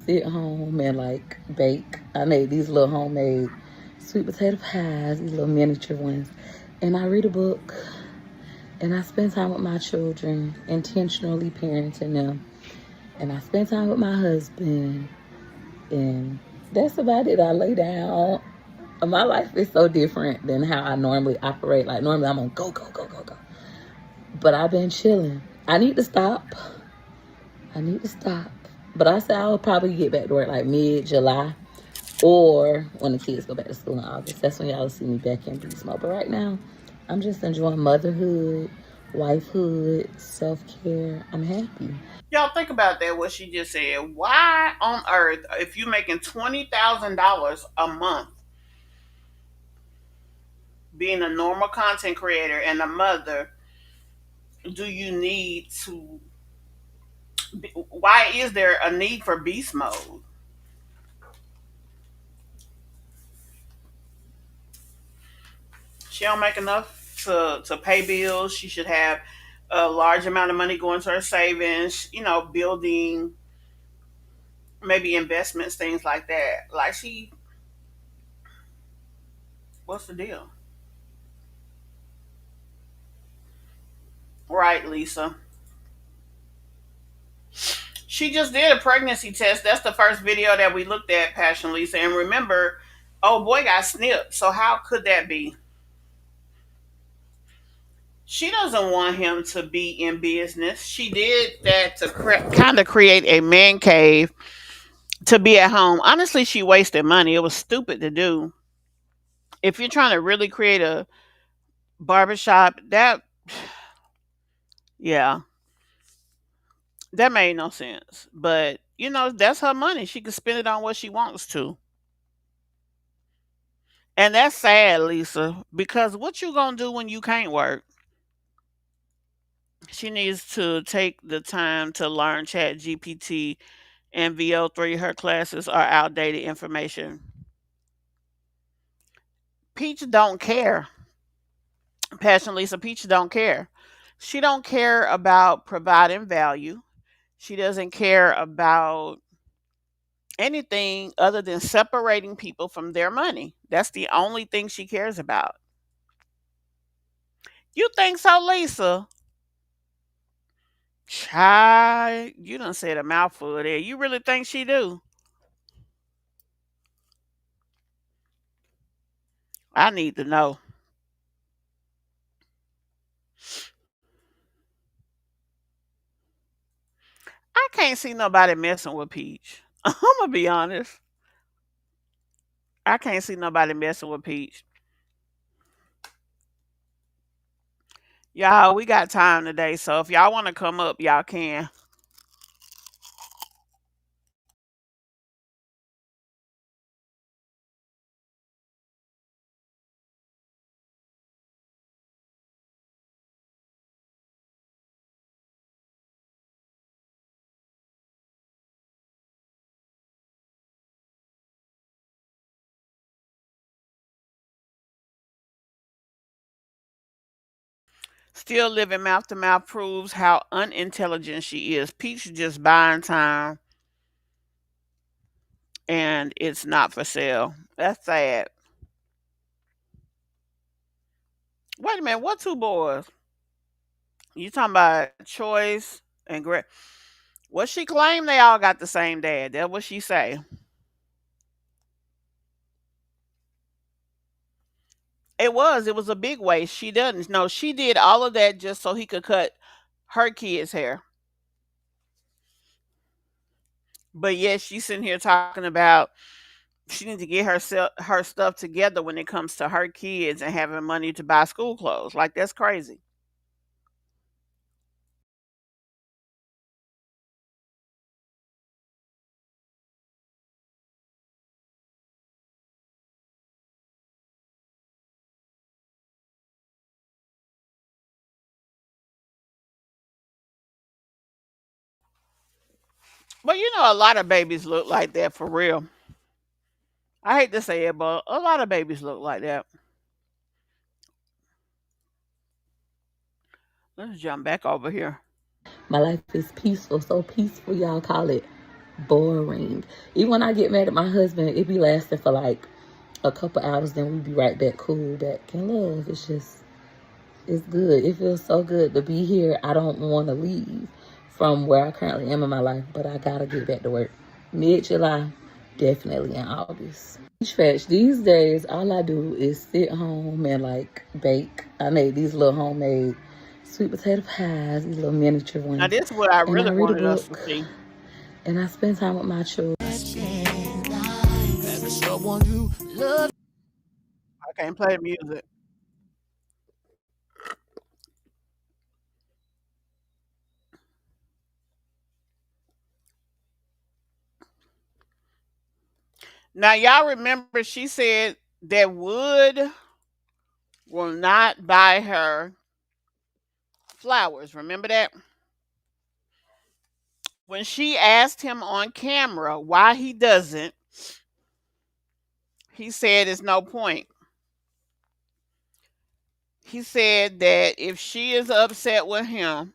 sit home and like bake. I made these little homemade sweet potato pies, these little miniature ones. And I read a book And I spend time with my children, intentionally parenting them. And I spend time with my husband. And that's about it. I lay down. My life is so different than how I normally operate. Like, normally I'm on go, go, go, go, go. But I've been chilling. I need to stop. But I said I'll probably get back to work like mid-July or when the kids go back to school in August. That's when y'all will see me back in beast mode. But right now, I'm just enjoying motherhood, wifehood, self-care. I'm happy. Y'all think about that, what she just said. Why on earth, if you're making $20,000 a month, being a normal content creator and a mother, do you need to? Why is there a need for beast mode? She don't make enough to pay bills. She should have a large amount of money going to her savings. Building maybe investments, things like that. Like what's the deal? Right, Lisa. She just did a pregnancy test. That's the first video that we looked at, Passion Lisa. And remember, oh boy got snipped. So how could that be? She doesn't want him to be in business. She did that to kind of create a man cave to be at home. Honestly, she wasted money. It was stupid to do. If you're trying to really create a barbershop, yeah, that made no sense. But, that's her money. She can spend it on what she wants to. And that's sad, Lisa, because what you gonna do when you can't work? She needs to take the time to learn Chat GPT and VO3. Her classes are outdated information. Peach don't care. Passion Lisa, Peach don't care. She don't care about providing value. She doesn't care about anything other than separating people from their money. That's the only thing she cares about. You think so, Lisa? Child, you done said a mouthful there. You really think she do? I need to know. I can't see nobody messing with Peach. I'm gonna be honest. I can't see nobody messing with Peach. Y'all, we got time today, so if y'all want to come up, y'all can. Still living mouth to mouth proves how unintelligent she is. Peach just buying time and it's not for sale. That's sad. Wait a minute, what two boys? You talking about Choice and Greg? What she claimed they all got the same dad. That's what she say. It was a big waste. She doesn't. No, she did all of that just so he could cut her kids' hair. But yes, she's sitting here talking about she needs to get her stuff together when it comes to her kids and having money to buy school clothes. Like that's crazy. But a lot of babies look like that for real. I hate to say it, but a lot of babies look like that. Let's jump back over here. My life is peaceful, so peaceful y'all call it boring. Even when I get mad at my husband, it be lasting for like a couple hours, then we be right back cool, back in love. It's just It's good. It feels so good to be here. I don't want to leave from where I currently am in my life, but I gotta get back to work. Mid July, definitely in August. Stretch. These days, all I do is sit home and like bake. I made these little homemade sweet potato pies, these little miniature Now ones, this is what I and I really read a wanted us to book see. and I spend time with my children. I can't play the music. Now y'all remember she said that Wood will not buy her flowers. Remember that? When she asked him on camera why he doesn't, he said it's no point. He said that if she is upset with him,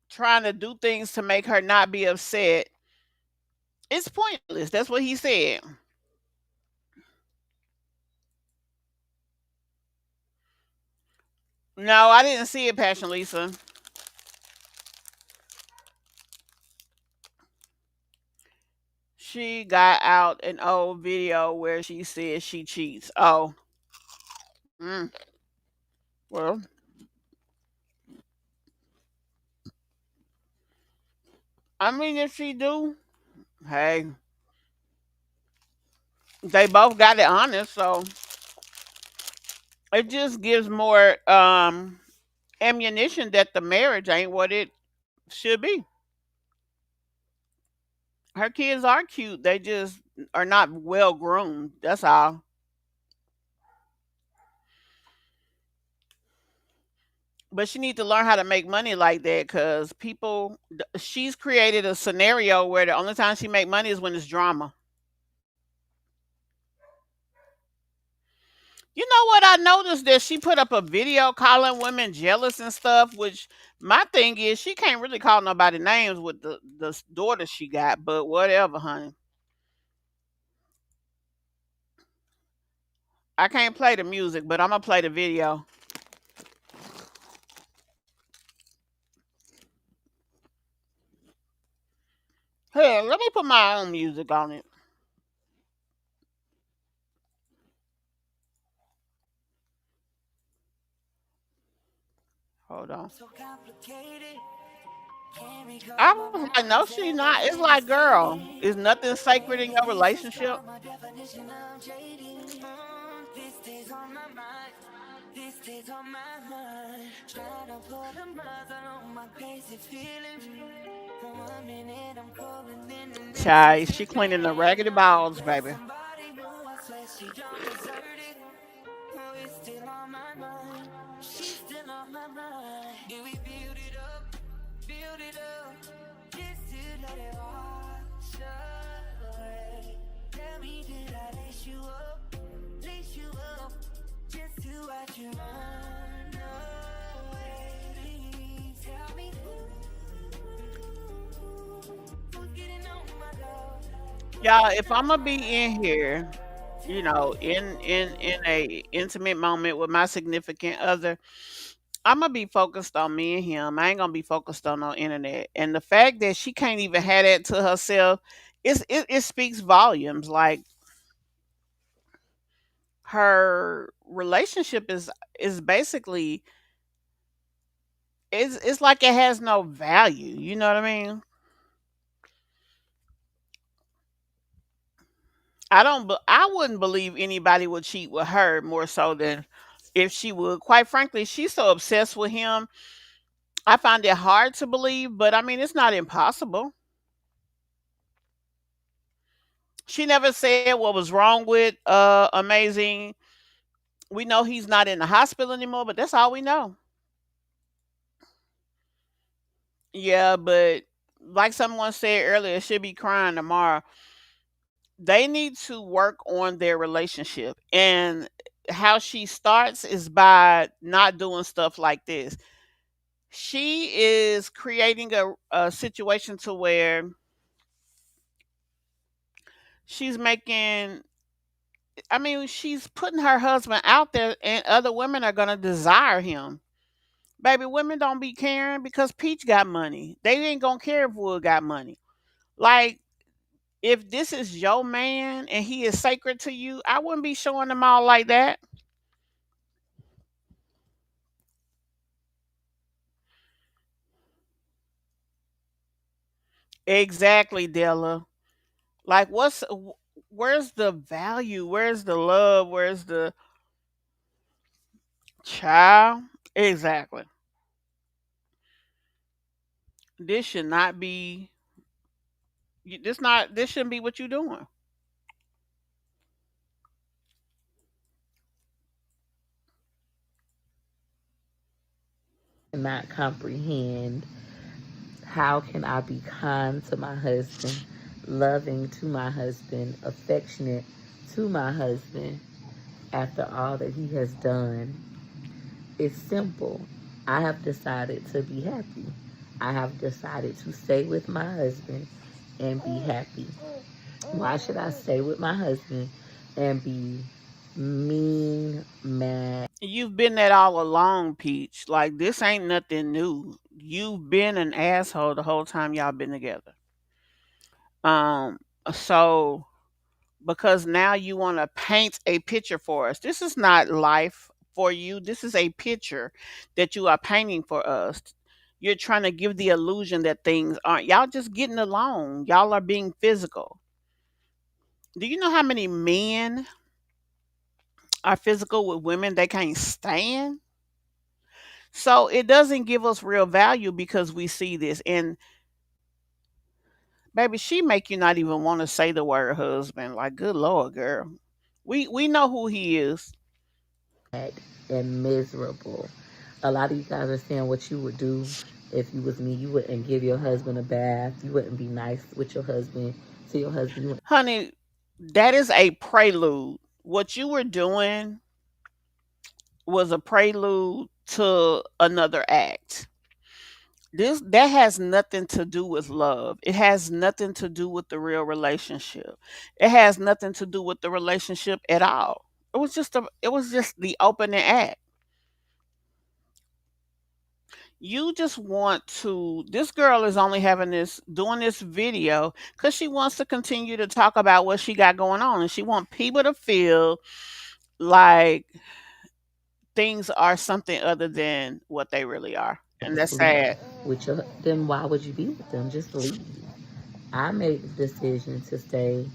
trying to do things to make her not be upset, it's pointless. That's what he said. No, I didn't see it, Passion Lisa. She got out an old video where she said she cheats. Oh, mm, well, I mean, if she do, hey, they both got it honest, so it just gives more ammunition that the marriage ain't what it should be. Her kids are cute. They just are not well groomed. That's all. But she need to learn how to make money like that because she's created a scenario where the only time she make money is when it's drama. You know what? I noticed that she put up a video calling women jealous and stuff, which my thing is she can't really call nobody names with the daughter she got, but whatever, honey. I can't play the music, but I'm gonna play the video. Hey, let me put my own music on it. Hold on. I was like, no, she not. It's like, girl, is nothing sacred in your relationship? Child, she cleaning the raggedy balls, baby. Y'all, if I'm gonna be in here, in a intimate moment with my significant other, I'm gonna be focused on me and him. I ain't gonna be focused on no internet. And the fact that she can't even have that to herself, it speaks volumes. Like her relationship is basically it's like it has no value. You know what I mean? I wouldn't believe anybody would cheat with her more so than if she would. Quite frankly, she's so obsessed with him. I find it hard to believe, but I mean it's not impossible. She never said what was wrong with Amazing. We know he's not in the hospital anymore, but that's all we know. Yeah, but like someone said earlier, she'll be crying tomorrow. They need to work on their relationship. And how she starts is by not doing stuff like this. She is creating a situation to where she's making I mean, she's putting her husband out there, and other women are gonna desire him. Baby, women don't be caring because Peach got money. They ain't gonna care if Wood got money. Like, if this is your man and he is sacred to you, I wouldn't be showing them all like that. Exactly, Della. Like, where's the value? Where's the love? Where's the child? Exactly. This should not be. This not. This shouldn't be what you're doing. Not comprehend how can I be kind to my husband, loving to my husband, affectionate to my husband after all that he has done. It's simple. I have decided to be happy. I have decided to stay with my husband and be happy. Why should I stay with my husband and be mean, mad? You've been that all along, Peach. Like, this ain't nothing new. You've been an asshole the whole time y'all been together. Um, so because now you want to paint a picture for us. This is not life for you. This is a picture that you are painting for us. You're trying to give the illusion that things aren't. Y'all just getting along. Y'all are being physical. Do you know how many men are physical with women they can't stand? So it doesn't give us real value because we see this. And baby, she make you not even want to say the word husband. Like, good Lord, girl. We know who he is. And miserable. A lot of you guys are saying what you would do if you was me. You wouldn't give your husband a bath. You wouldn't be nice with your husband to your husband. You wouldn't Honey, that is a prelude. What you were doing was a prelude to another act. This that has nothing to do with love. It has nothing to do with the real relationship. It has nothing to do with the relationship at all. It was just the opening act. You just want to this girl is only having this doing this video because she wants to continue to talk about what she got going on, and she want people to feel like things are something other than what they really are, and that's sleep sad. with your. Then why would you be with them? Just leave. I made the decision to stay,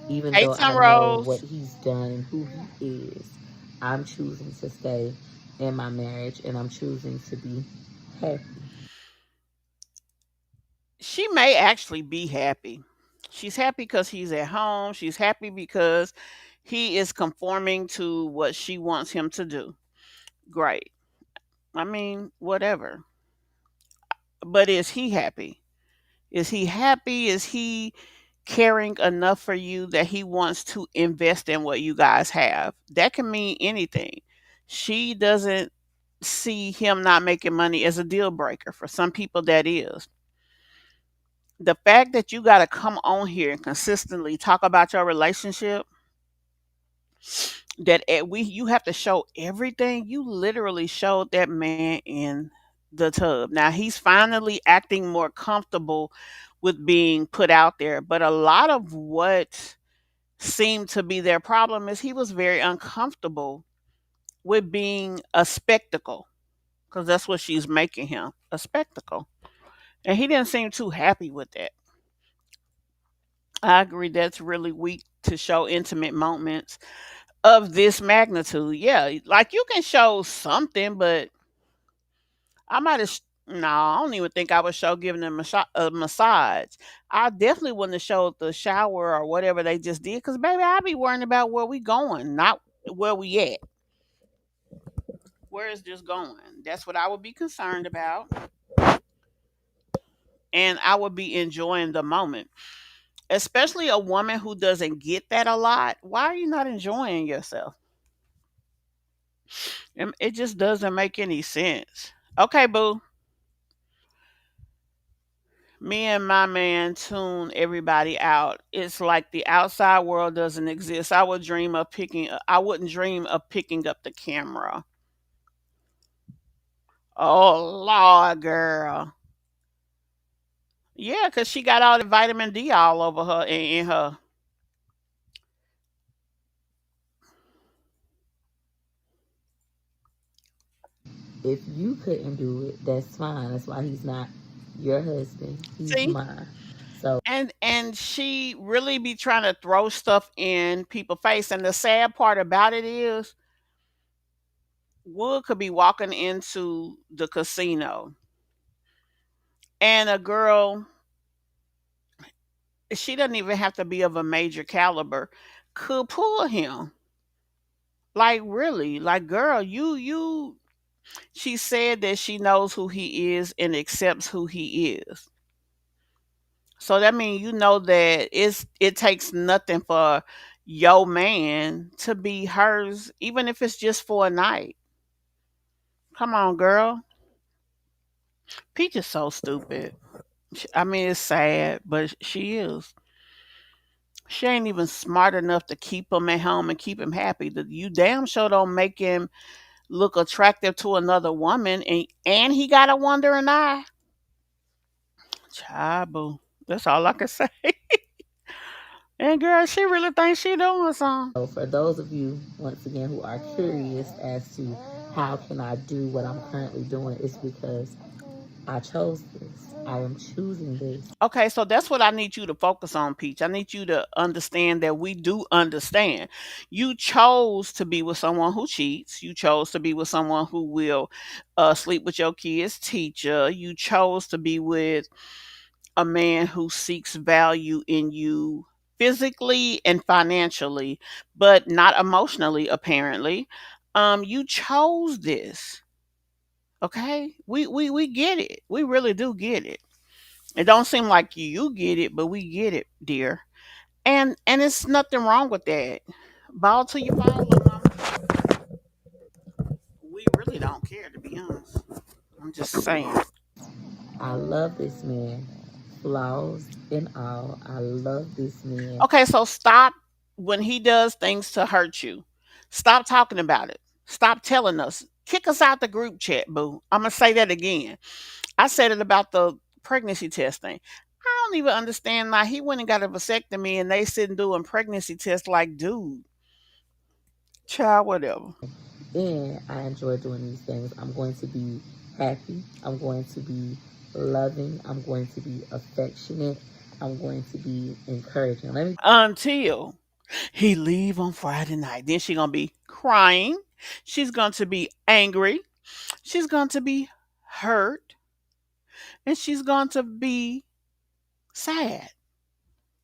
even Hey, though I Tim know what Rose. he's done and who he is. I'm choosing to stay in my marriage, and I'm choosing to be happy. She may actually be happy. She's happy because he's at home. She's happy because he is conforming to what she wants him to do. Great. I mean, whatever. But is he happy? Is he happy? Is he caring enough for you that he wants to invest in what you guys have? That can mean anything. She doesn't see him not making money as a deal breaker. For some people, that is. The fact that you got to come on here and consistently talk about your relationship, that we you have to show everything. You literally showed that man in the tub. Now he's finally acting more comfortable with being put out there, but a lot of what seemed to be their problem is he was very uncomfortable with being a spectacle, because that's what she's making him, a spectacle, and he didn't seem too happy with that. I agree, that's really weak to show intimate moments of this magnitude. Yeah, like you can show something, but I might have. No, I don't even think I would show giving them a massage. I definitely wouldn't have showed the shower or whatever they just did, because baby, I'd be worrying about where we going, not where we at. Where is this going? That's what I would be concerned about, and I would be enjoying the moment. Especially a woman who doesn't get that a lot. Why are you not enjoying yourself? It just doesn't make any sense. Okay, boo. Me and my man tune everybody out. It's like the outside world doesn't exist. I wouldn't dream of picking up the camera. Oh Lord, girl. Yeah, cause she got all the vitamin D all over her and in her. If you couldn't do it, that's fine. That's why he's not your husband. He's See? mine. So And she really be trying to throw stuff in people's face. And the sad part about it is Wood could be walking into the casino and a girl, she doesn't even have to be of a major caliber, could pull him. Like really, like girl, you she said that she knows who he is and accepts who he is. So that means you know that it takes nothing for your man to be hers, even if it's just for a night. Come on, girl. Peach is so stupid. I mean, it's sad, but she is. She ain't even smart enough to keep him at home and keep him happy. You damn sure don't make him look attractive to another woman, and he got a wandering eye. Child, boo. That's all I can say. And girl, she really thinks she doing something. for those of you, once again, who are curious as to how can I do what I'm currently doing, it's because I chose this. I am choosing this. Okay, so that's what I need you to focus on, Peach. I need you to understand that we do understand. You chose to be with someone who cheats. You chose to be with someone who will sleep with your kid's teacher. You chose to be with a man who seeks value in you physically and financially, but not emotionally, apparently. You chose this. Okay? We get it. We really do get it. It don't seem like you get it, but we get it, dear. And it's nothing wrong with that. Ball till you fall, little mama. We really don't care, to be honest. I'm just saying. I love this man, flaws and all. I love this man. Okay, so stop when he does things to hurt you. Stop talking about it. Stop telling us. Kick us out the group chat, boo. I'm gonna say that again. I said it about the pregnancy testing. I don't even understand why he went and got a vasectomy and they sitting doing pregnancy tests like, dude, child, whatever. And I enjoy doing these things. I'm going to be happy. I'm going to be loving. I'm going to be affectionate. I'm going to be encouraging. Let me Until he leave on Friday night. Then she gonna be crying. She's going to be angry. She's going to be hurt. And she's going to be sad.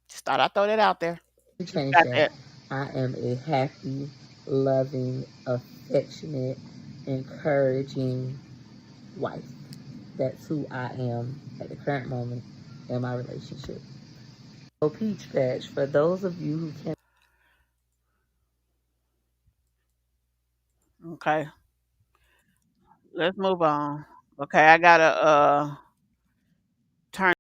Just thought I'd throw that out there. change Got that. that. I am a happy, loving, affectionate, encouraging wife. That's who I am at the current moment in my relationship. So, Peach Patch, for those of you who can Okay. Let's move on. Okay, I gotta turn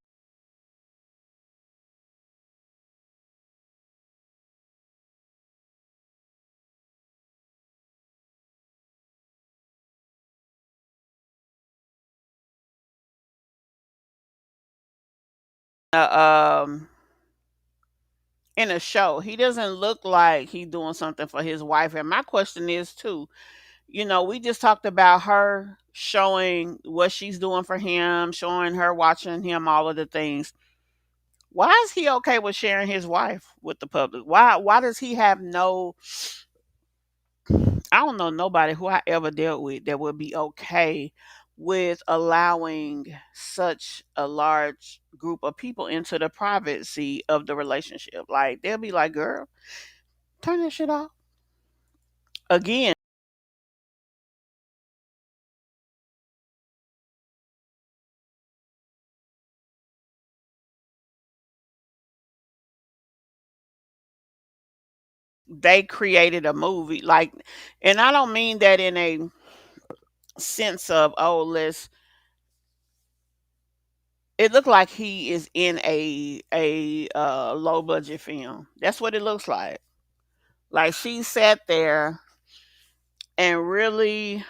um in a show. He doesn't look like he doing something for his wife. And my question is too, we just talked about her showing what she's doing for him, showing her watching him, all of the things. Why is he okay with sharing his wife with the public? Why does he have no, I don't know nobody who I ever dealt with that would be okay with allowing such a large group of people into the privacy of the relationship. Like they'll be like, girl, turn that shit off. Again, they created a movie like, and I don't mean that in a sense of, oh, let's It looked like he is in a low budget film. That's what it looks like. Like she sat there and really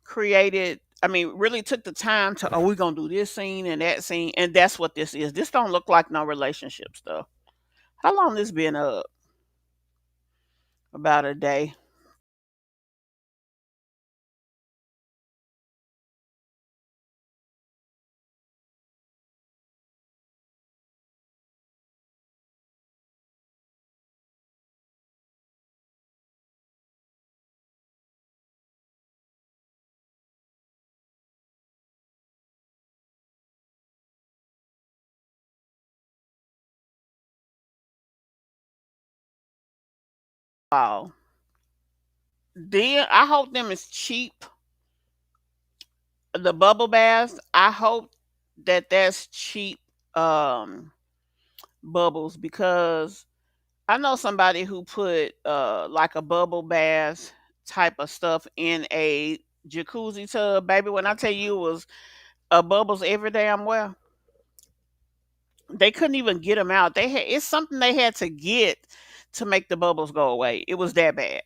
created. I mean, really took the time to. Oh, we're gonna do this scene and that scene, and that's what this is. This don't look like no relationship stuff. How long this been up? About a day. Wow. Then I hope them is cheap. The bubble baths. I hope that that's cheap um bubbles because I know somebody who put like a bubble bath type of stuff in a jacuzzi tub, baby. When I tell you it was bubbles every damn well, they couldn't even get them out. They had it's something they had to get to make the bubbles go away. It was that bad.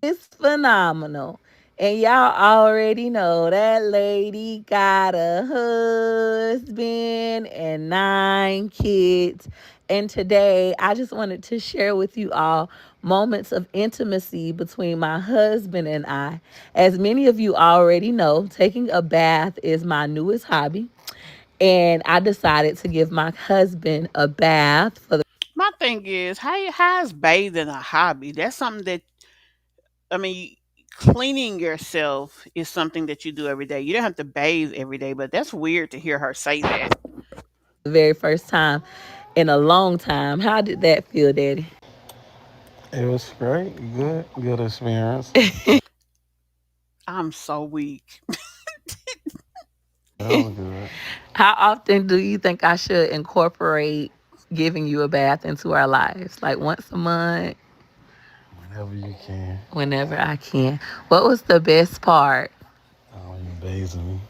It's phenomenal. And y'all already know that lady got a husband and 9 kids. And today, I just wanted to share with you all moments of intimacy between my husband and I. As many of you already know, taking a bath is my newest hobby. And I decided to give my husband a bath for the My thing is, how is bathing a hobby? That's something that I mean, cleaning yourself is something that you do every day. You don't have to bathe every day, but that's weird to hear her say that. very first time in a long time. How did that feel, Daddy? It was great. Good experience. I'm so weak. That was good. How often do you think I should incorporate giving you a bath into our lives? Like once a month, Whenever you can. whenever I can. What was the best part? You bathing me.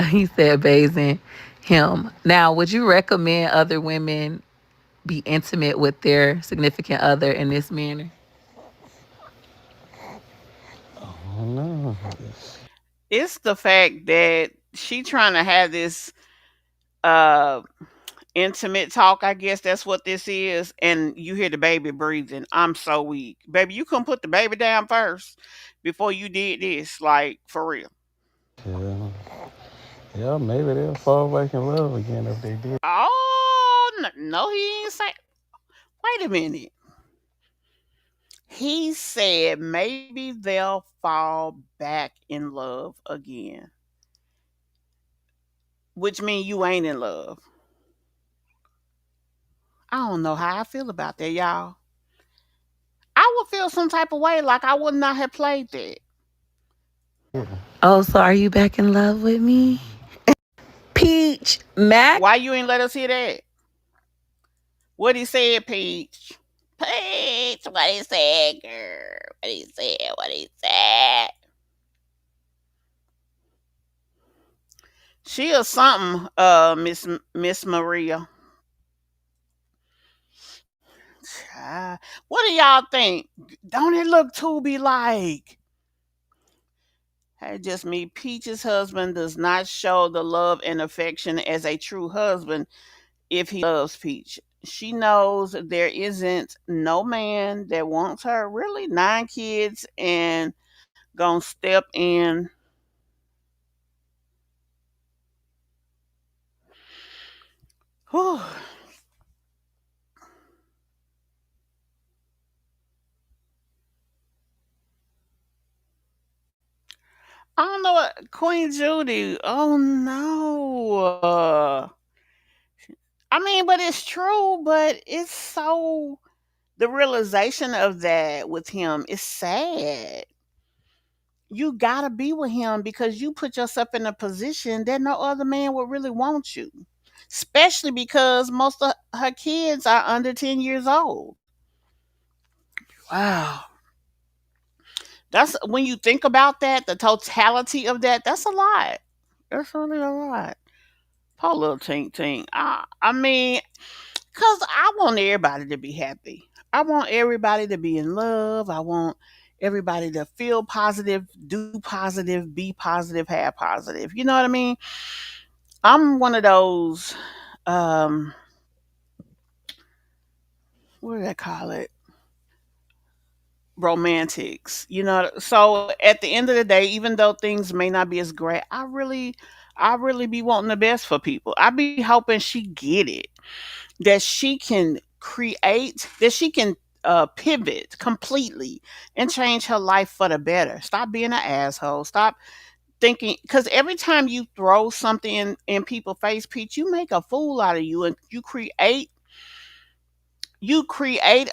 He said bathing him. Now, would you recommend other women be intimate with their significant other in this manner? Oh no. It's the fact that she trying to have this uh intimate talk, I guess that's what this is, and you hear the baby breathing. I'm so weak. Baby, you couldn't put the baby down first before you did this, like for real. Yeah. Yeah, maybe they'll fall back in love again if they did. Oh no, he ain't say. Wait a minute. He said maybe they'll fall back in love again, which means you ain't in love. I don't know how I feel about that, y'all. I would feel some type of way like I would not have played that. Yeah. Oh, so are you back in love with me? Peach Mac. Why you ain't let us hear that? What he said, Peach? Peach, what he said, girl? What he said? What he said? She is something, Miss Maria. What do y'all think? Don't it look to be like? Hey, just me. Peach's husband does not show the love and affection as a true husband if he loves Peach. She knows there isn't no man that wants her. Really, 9 kids and gonna step in. Whew. I don't know what Queen Judy. Oh no. I mean, but it's true, but it's so the realization of that with him is sad. You gotta be with him because you put yourself in a position that no other man would really want you. Especially because most of her kids are under 10 years old. Wow. That's when you think about that, the totality of that, that's a lot. That's really a lot. Poor little Tink Tink. I mean, because I want everybody to be happy. I want everybody to be in love. I want everybody to feel positive, do positive, be positive, have positive. You know what I mean? I'm one of those, um, what do they call it? Romantics. You know, so at the end of the day, even though things may not be as great, I really be wanting the best for people. I be hoping she get it. That she can create, that she can pivot completely and change her life for the better. Stop being an asshole. Stop thinking, because every time you throw something in people's face, Pete, you make a fool out of you, and you create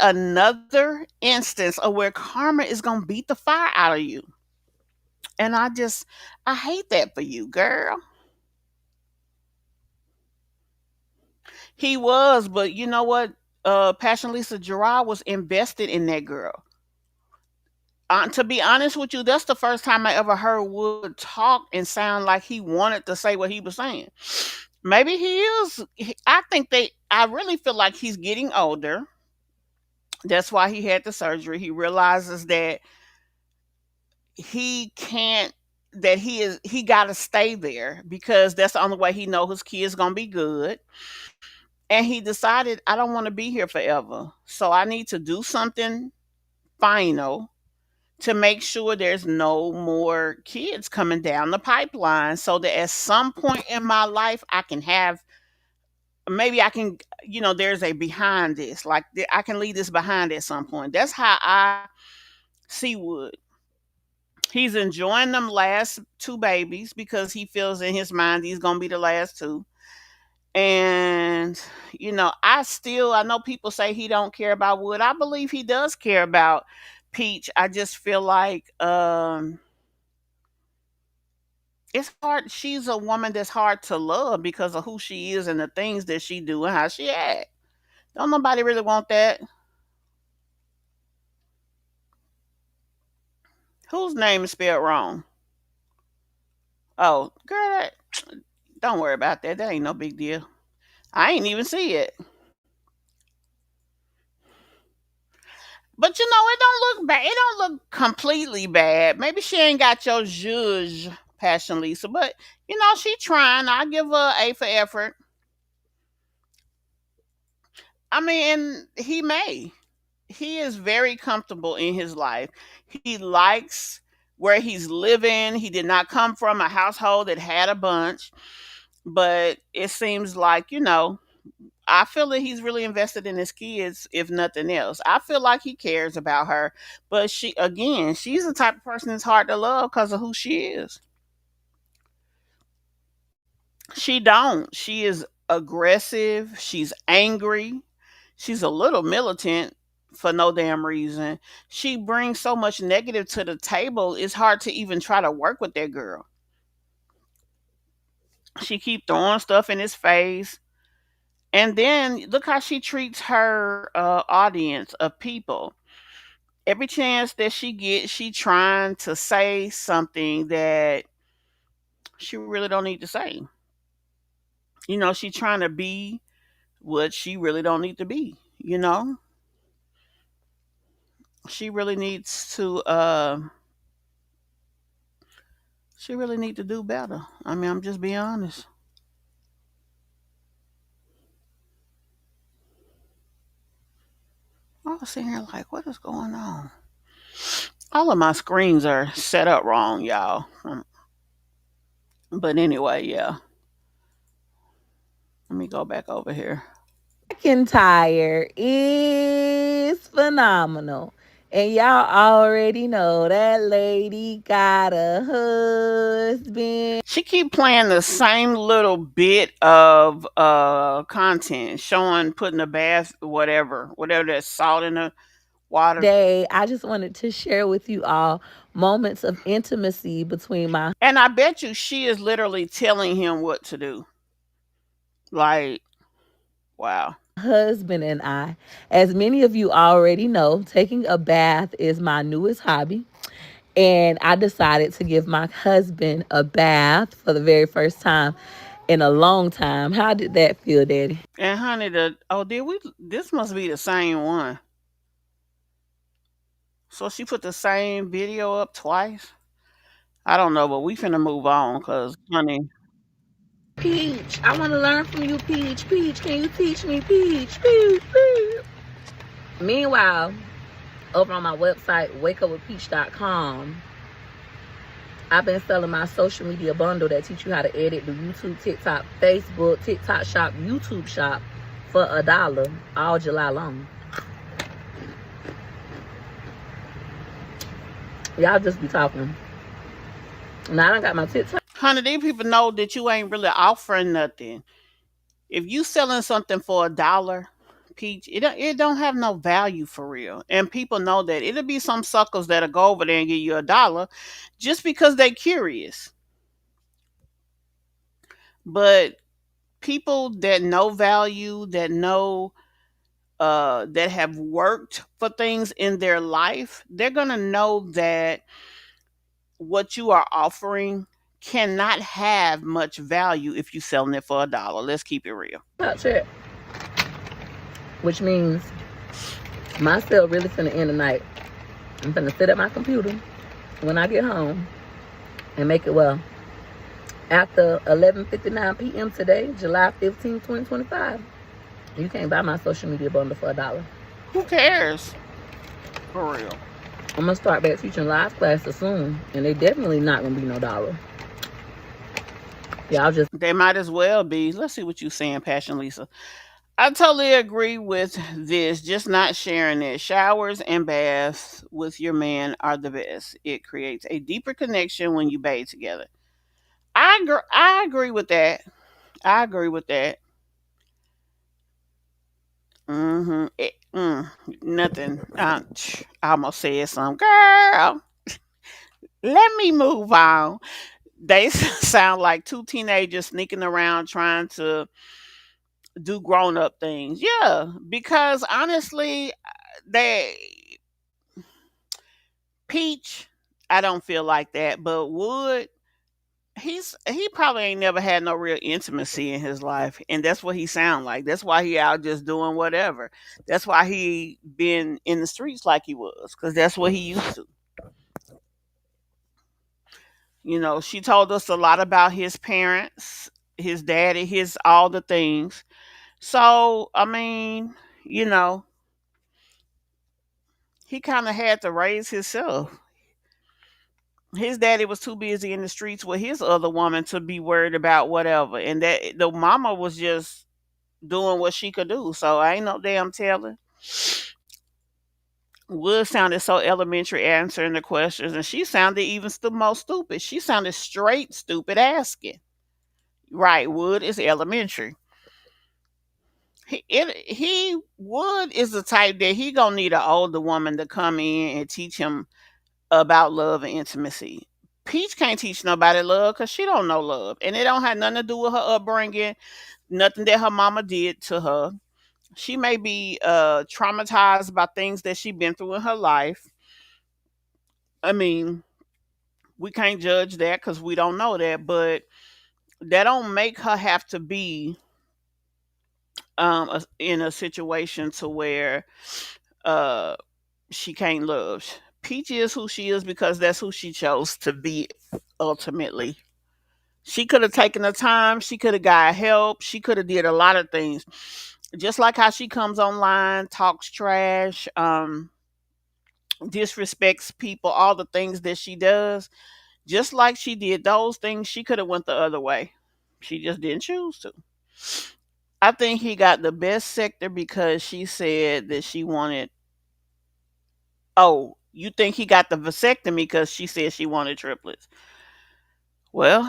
another instance of where karma is gonna beat the fire out of you. And I hate that for you, girl. He was, but you know what? Passion Lisa Gerard was invested in that girl. To be honest with you, that's the first time I ever heard Wood talk and sound like he wanted to say what he was saying. Maybe he is. I think I really feel like he's getting older. That's why he had the surgery. He realizes that he can't, he got to stay there because that's the only way he know his kid's going to be good. And he decided, I don't want to be here forever. So I need to do something final to make sure there's no more kids coming down the pipeline so that at some point in my life I can have, maybe I can, there's a behind this, like I can leave this behind at some point. That's how I see Wood. He's enjoying them last two babies because he feels in his mind he's going to be the last two. And I know people say he don't care about Wood. I believe he does care about Peach. I just feel like it's hard. She's a woman that's hard to love because of who she is and the things that she do and how she act. Don't nobody really want that. Whose name is spelled wrong? Oh, girl, don't worry about that. That ain't no big deal. I ain't even see it. But it don't look bad. It don't look completely bad. Maybe she ain't got your zhuzh, Passion Lisa, but she trying. I give her A for effort. I mean, and he is very comfortable in his life. He likes where he's living. He did not come from a household that had a bunch, but it seems like, I feel that he's really invested in his kids, if nothing else. I feel like he cares about her, but she's the type of person that's hard to love because of who she is. She don't. She is aggressive. She's angry. She's a little militant for no damn reason. She brings so much negative to the table. It's hard to even try to work with that girl. She keep throwing stuff in his face. And then look how she treats her audience of people. Every chance that she gets, she trying to say something that she really don't need to say. She trying to be what she really don't need to be. She really needs to she really need to do better. I mean, I'm just being honest. I was sitting here like, what is going on? All of my screens are set up wrong, y'all. But anyway, yeah. Let me go back over here. McIntyre is phenomenal. And y'all already know that lady got a husband. She keep playing the same little bit of content, showing putting the bath, whatever that's salt in the water. Today, I just wanted to share with you all moments of intimacy between my And I bet you she is literally telling him what to do. Like, wow. husband and I. As many of you already know, taking a bath is my newest hobby. And I decided to give my husband a bath for the very first time in a long time. How did that feel, Daddy? And honey, did we? This must be the same one. So she put the same video up twice. I don't know, but we finna move on, cause honey, Peach, I want to learn from you, Peach. Peach, can you teach me, Peach? Peach, Peach. Meanwhile, over on my website, wakeupwithpeach.com, I've been selling my social media bundle that teach you how to edit, do YouTube, TikTok, Facebook, TikTok shop, YouTube shop for $1 all July long. Y'all just be talking. Now I done got my TikTok. honey, these people know that you ain't really offering nothing. If you selling something for $1, Peach, it don't have no value for real. And people know that. It'll be some suckers that'll go over there and give you $1 just because they curious. But people that know value, that know that have worked for things in their life, they're gonna know that what you are offering cannot have much value if you're selling it for $1. Let's keep it real. Check, which means my sale really finna end tonight. I'm finna sit at my computer when I get home and make it well. After 11:59 p.m. today, July 15, 2025, you can't buy my social media bundle for $1. Who cares? For real. I'm gonna start back teaching live classes soon, and they definitely not gonna be no $1. Y'all just They might as well be. Let's see what you saying, Passion Lisa. I totally agree with this. Just not sharing it. Showers and baths with your man are the best. It creates a deeper connection when you bathe together. I agree with that. I agree with that. Nothing. I almost said something. Girl, let me move on. They sound like two teenagers sneaking around trying to do grown up things. Yeah, because honestly, they Peach, I don't feel like that, but Wood, he probably ain't never had no real intimacy in his life, and that's what he sound like. That's why he out just doing whatever. That's why he been in the streets like he was, because that's what he used to. She told us a lot about his parents, his daddy, his all the things. So I mean, you know, he kind of had to raise himself. His daddy was too busy in the streets with his other woman to be worried about whatever, and that the mama was just doing what she could do. So I ain't no damn telling. Wood sounded so elementary answering the questions, and she sounded even more stupid. She sounded straight stupid asking. Right, Wood is elementary. He Wood is the type that he gonna need an older woman to come in and teach him about love and intimacy. Peach can't teach nobody love because she don't know love, and it don't have nothing to do with her upbringing, nothing that her mama did to her. She may be traumatized by things that she been through in her life. I mean, we can't judge that because we don't know that, but that don't make her have to be in a situation to where uh, she can't love. Peach is who she is because that's who she chose to be ultimately. She could have taken the time, she could have got help, she could have did a lot of things. Just like how she comes online, talks trash, disrespects people, all the things that she does. Just like she did those things, she could have went the other way. She just didn't choose to. I think he got the best sector because she said that she wanted Oh, you think he got the vasectomy because she said she wanted triplets? Well,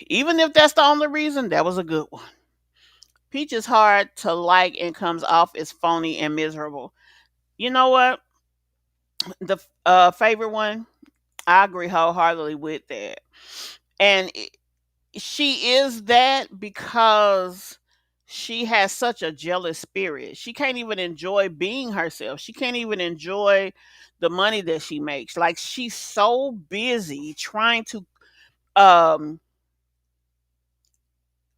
even if that's the only reason, that was a good one. Peach is hard to like and comes off as phony and miserable. You know what? The favorite one, I agree wholeheartedly with that. And she is that because she has such a jealous spirit. She can't even enjoy being herself. She can't even enjoy the money that she makes. Like she's so busy um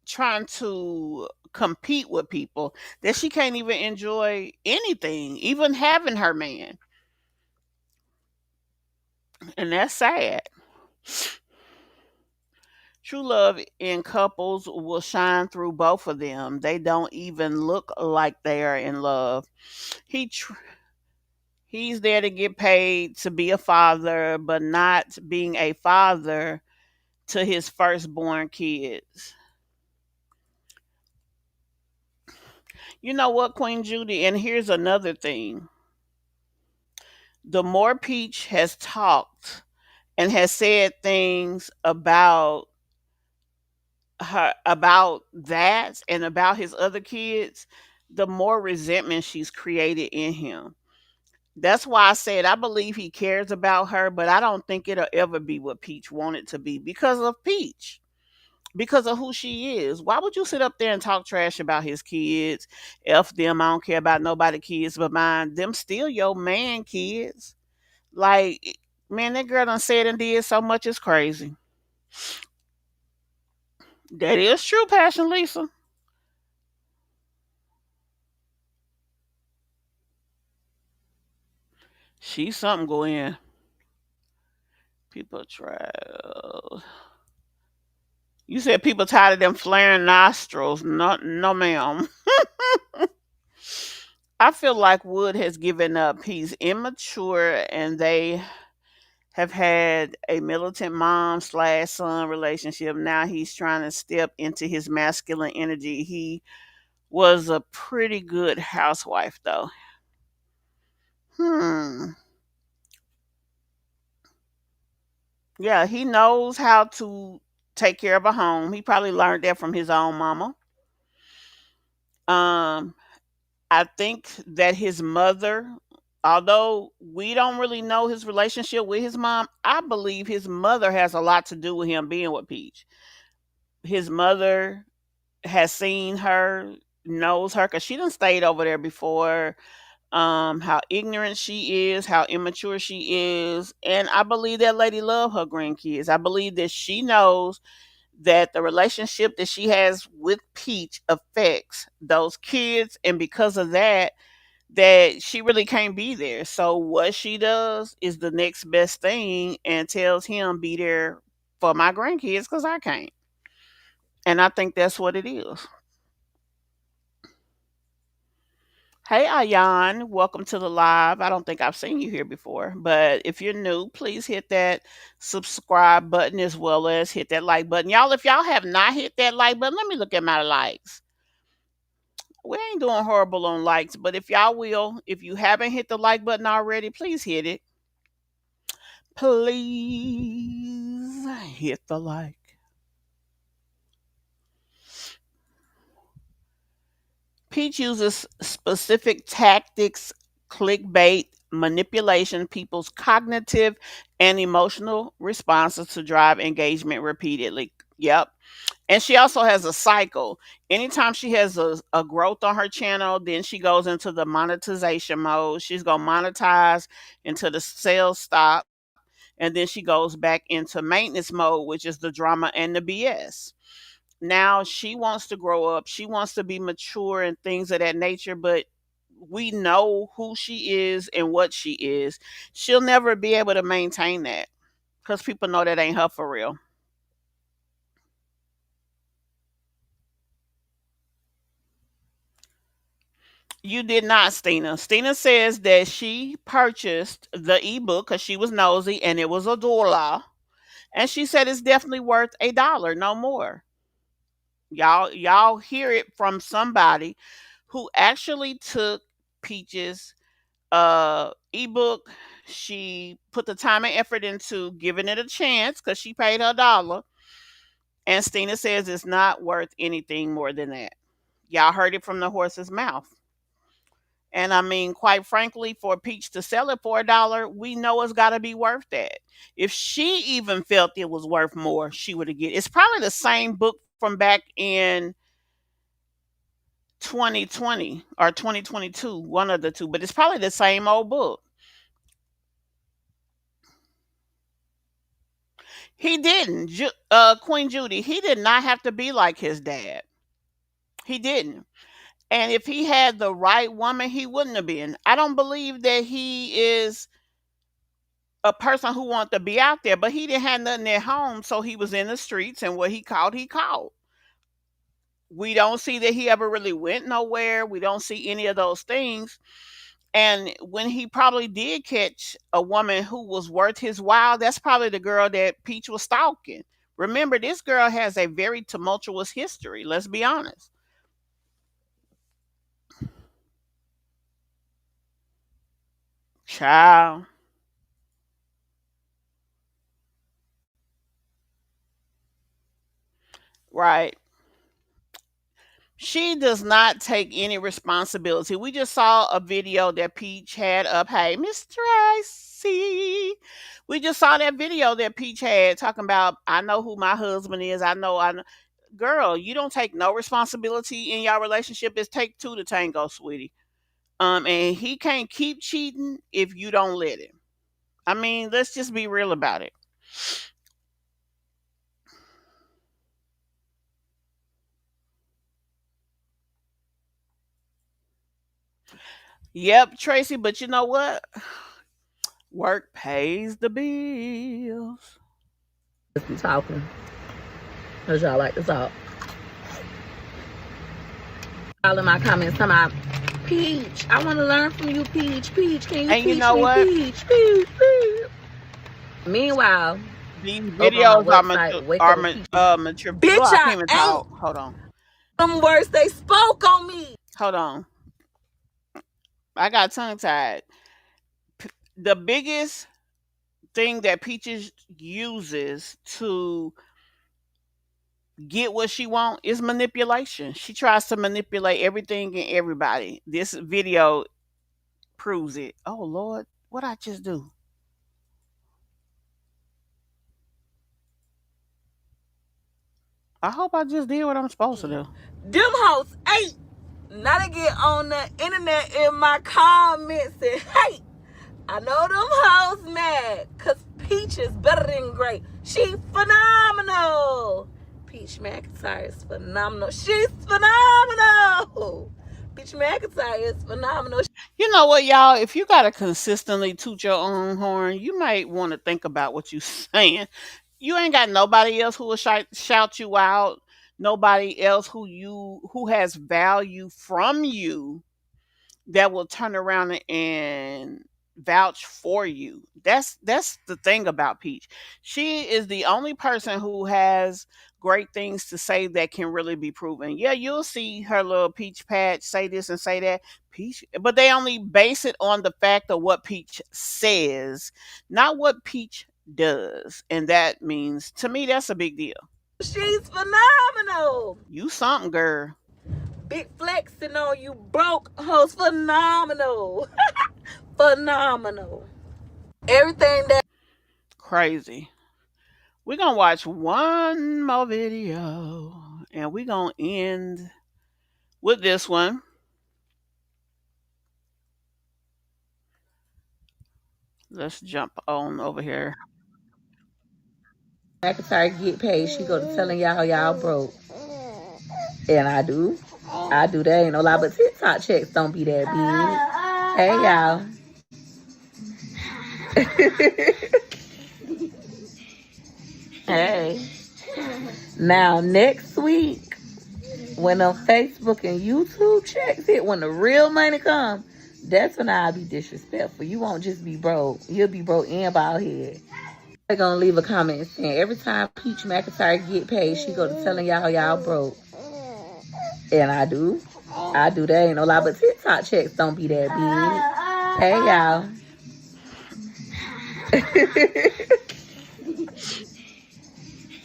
trying to compete with people that she can't even enjoy anything, even having her man. And that's sad. True love in couples will shine through both of them. They don't even look like they are in love. He tr- he's there to get paid to be a father, but not being a father to his firstborn kids. You know what, Queen Judy? And here's another thing. The more Peach has talked and has said things about that and about his other kids, the more resentment she's created in him. That's why I said I believe he cares about her, but I don't think it'll ever be what Peach wanted to be because of Peach, because of who she is. Why would you sit up there and talk trash about his kids? F them, I don't care about nobody kids but mine. Them still your man kids. Like, man, that girl done said and did so much, it's crazy. That is true, Passion Lisa. She's something going. People try. You said people tired of them flaring nostrils. No, no, ma'am. I feel like Wood has given up. He's immature, and they have had a militant mom slash son relationship. Now he's trying to step into his masculine energy. He was a pretty good housewife, though. Hmm. Yeah, he knows how to take care of a home. He probably learned that from his own mama. Um, I think that his mother, although we don't really know his relationship with his mom, I believe his mother has a lot to do with him being with Peach. His mother has seen her, knows her, because she done stayed over there before. How ignorant she is, how immature she is, and I believe that lady love her grandkids. I believe that she knows that the relationship that she has with Peach affects those kids, and because of that, that she really can't be there. So what she does is the next best thing and tells him be there for my grandkids because I can't. And I think that's what it is. Hey Ayan, welcome to the live. I don't think I've seen you here before, but if you're new, please hit that subscribe button as well as hit that like button. Y'all, if y'all have not hit that like button, let me look at my likes. We ain't doing horrible on likes, but if y'all will, if you haven't hit the like button already, please hit it. Please hit the like. Peach uses specific tactics, clickbait, manipulation, people's cognitive and emotional responses to drive engagement repeatedly. Yep. And she also has a cycle. Anytime she has a growth on her channel, then she goes into the monetization mode. She's going to monetize until the sales stop. And then she goes back into maintenance mode, which is the drama and the BS. Now she wants to grow up. She wants to be mature and things of that nature, but we know who she is and what she is. She'll never be able to maintain that because people know that ain't her for real. You did not, Stina. Stina says that she purchased the ebook because she was nosy and it was $1. And she said it's definitely worth $1, no more. Y'all hear it from somebody who actually took Peach's ebook She put the time and effort into giving it a chance because she paid her $1. And Stina says it's not worth anything more than that. Y'all heard it from the horse's mouth. And I mean, quite frankly, for Peach to sell it for $1, we know it's got to be worth that. If she even felt it was worth more, she would have get. It's probably the same book from back in 2020 or 2022, one of the two, but it's probably the same old book. He didn't. Queen Judy, he did not have to be like his dad. He didn't. And if he had the right woman, he wouldn't have been. I don't believe that he is a person who wants to be out there, but he didn't have nothing at home, so he was in the streets, and what he caught, he caught. We don't see that he ever really went nowhere. We don't see any of those things. And when he probably did catch a woman who was worth his while, that's probably the girl that Peach was stalking. Remember, this girl has a very tumultuous history. Let's be honest. Child. Right. She does not take any responsibility. We just saw a video that Peach had up. Hey, Miss Tracy. We just saw that video that Peach had talking about, I know who my husband is. I know. Girl, you don't take no responsibility in your relationship. It's take two to tango, sweetie. And he can't keep cheating if you don't let him. I mean, let's just be real about it. Yep, Tracy, but you know what? Work pays the bills. Just be talking. Cause y'all like to talk. All in my comments come out, Peach, I want to learn from you, Peach. Peach, can you And you teach know me, what? Peach, Peach, Peach. Meanwhile, These over on videos my are website, Wake are Up with Peach. mature. Bitch, Look, I I can't even ain't. talk. Hold on. Some words they spoke on me. Hold on. I got tongue tied. The biggest thing that Peaches uses to get what she wants is manipulation. She tries to manipulate everything and everybody. This video proves it. Oh Lord, what I just do? I hope I just did what I'm supposed to do. Them hoes ain't. Now they get on the internet in my comments and hey, I know them hoes mad cause Peach is better than Great. She phenomenal. Peach McIntyre is phenomenal. She's phenomenal. Peach McIntyre is phenomenal. You know what, y'all? If you gotta consistently toot your own horn, you might want to think about what you're saying. You ain't got nobody else who will shout you out. Nobody else who has value from you that will turn around and vouch for you. That's the thing about Peach. She is the only person who has great things to say that can really be proven. Yeah, you'll see her little Peach patch say this and say that. Peach, but they only base it on the fact of what Peach says, not what Peach does. And that means, to me, that's a big deal. She's phenomenal. You something, girl. Big flexing on you broke hoes. Phenomenal. Phenomenal. Everything that Crazy. We're gonna watch one more video and we're gonna end with this one. Let's jump on over here. McIntyre get paid, she go to telling y'all broke. And I do. That ain't no lie, but TikTok checks don't be that big. Hey y'all. Hey. Now next week, when the Facebook and YouTube checks hit, when the real money come, that's when I'll be disrespectful. You won't just be broke. You'll be broke and bald head. They're gonna leave a comment saying every time Peach McIntyre get paid, she go to telling y'all broke. And I do. That ain't no lie, but TikTok checks don't be that big. Hey y'all.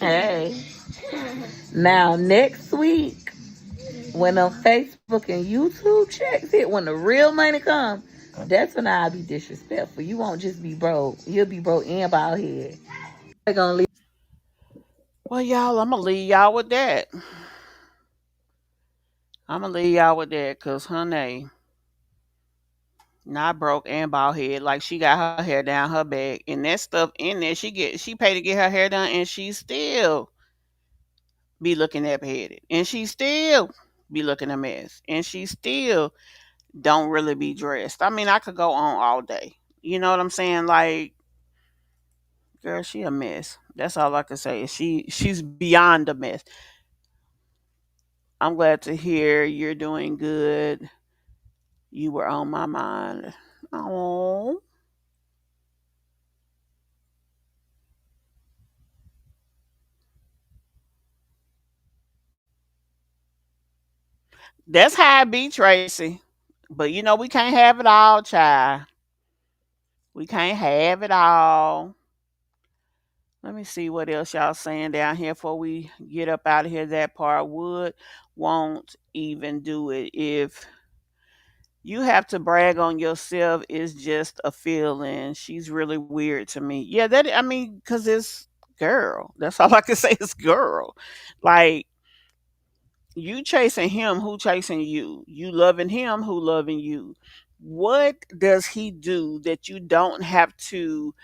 Hey. Now next week, when the Facebook and YouTube checks hit, when the real money comes, that's when I'll be disrespectful. You won't just be broke. You'll be broke and bald head. They're gonna leave. Well, y'all, I'm gonna leave y'all with that. I'm gonna leave y'all with that, cause honey, not broke and bald head. Like she got her hair down her back, and that stuff in there. She paid to get her hair done, and she still be looking up headed, and she still be looking a mess, and she still don't really be dressed. I mean, I could go on all day. You know what I'm saying? Like, girl, she a mess. That's all I can say. She's beyond a mess. I'm glad to hear you're doing good. You were on my mind. Oh, that's how it be, Tracy. But you know we can't have it all, child. We can't have it all. Let me see what else y'all saying down here before we get up out of here. That part would won't even do it if you have to brag on yourself. Is just a feeling. She's really weird to me. Yeah, that I mean, cause it's girl. That's all I can say is girl. Like you chasing him, who chasing you? You loving him, who loving you? What does he do that you don't have to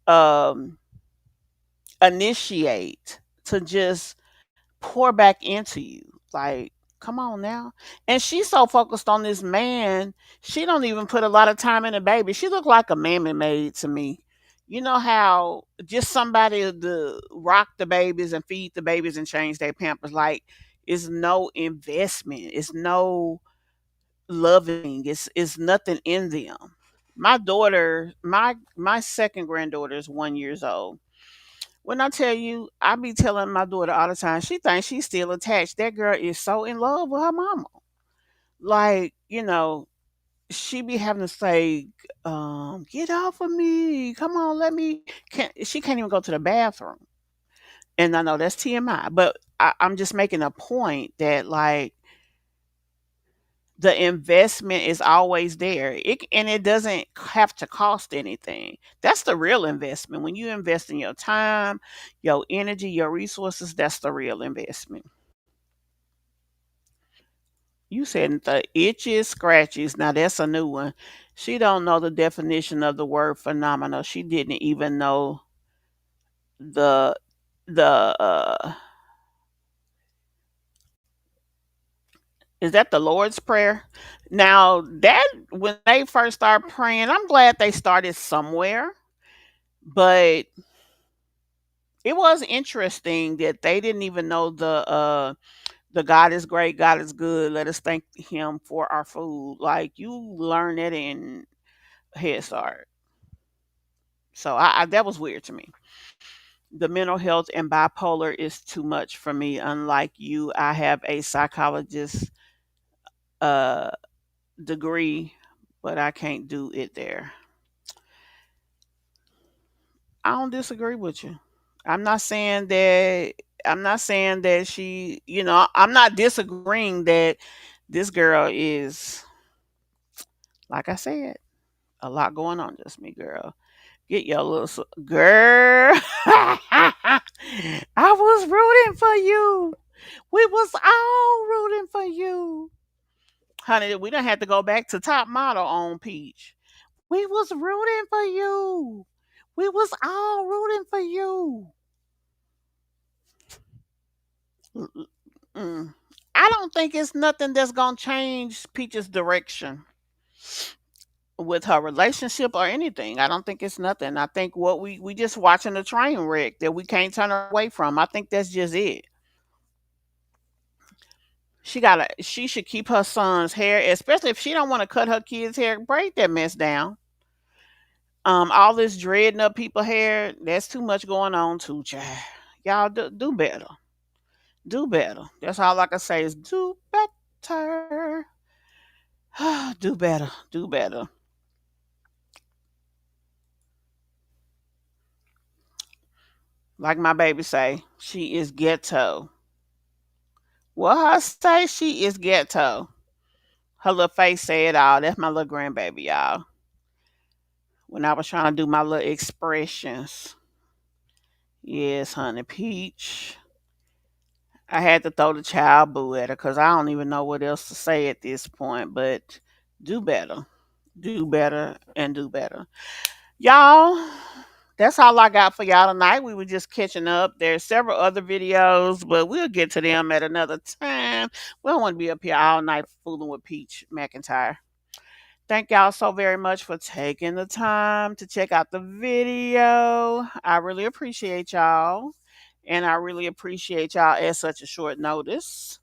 um initiate to just pour back into you? Like, come on now. And she's so focused on this man, she don't even put a lot of time in the baby. She look like a mammy maid to me. You know how just somebody to rock the babies and feed the babies and change their pampers. Like, it's no investment. It's no loving. It's nothing in them. My daughter, my second granddaughter is 1 years old. When I tell you, I be telling my daughter all the time, she thinks she's still attached. That girl is so in love with her mama. Like, she be having to say, get off of me. Come on, let me she can't even go to the bathroom. And I know that's TMI, but I'm just making a point that like the investment is always there. And it doesn't have to cost anything. That's the real investment. When you invest in your time, your energy, your resources, that's the real investment. You said the itches, scratches. Now that's a new one. She don't know the definition of the word phenomenal. She didn't even know the the is that the Lord's Prayer? Now that when they first started praying, I'm glad they started somewhere, but it was interesting that they didn't even know the God is great, God is good. Let us thank Him for our food. Like you learn that in Head Start. So I that was weird to me. The mental health and bipolar is too much for me. Unlike you, I have a psychologist uh degree, but I can't do it there. I don't disagree with you. I'm not saying that I'm not disagreeing that this girl is like I said, a lot going on, just me, girl. Get your little girl. I was rooting for you. We was all rooting for you. Honey, we don't have to go back to top model on Peach. We was rooting for you. We was all rooting for you. Mm. I don't think it's nothing that's gonna change Peach's direction with her relationship or anything. I don't think it's nothing. I think what we just watching a train wreck that we can't turn away from. I think that's just it. She should keep her son's hair, especially if she don't want to cut her kids' hair, braid that mess down. All this dreading up people hair, that's too much going on too, child. Y'all do better. Do better. That's all I can say is do better. Do better. Do better. Like my baby say, she is ghetto. What her say? She is ghetto. Her little face say it all. That's my little grandbaby, y'all. When I was trying to do my little expressions. Yes, honey, Peach. I had to throw the child boo at her because I don't even know what else to say at this point. But do better. Do better and do better. Y'all, that's all I got for y'all tonight. We were just catching up. There's several other videos, but we'll get to them at another time. We don't want to be up here all night fooling with Peach McIntyre. Thank y'all so very much for taking the time to check out the video. I really appreciate y'all. And I really appreciate y'all at such a short notice.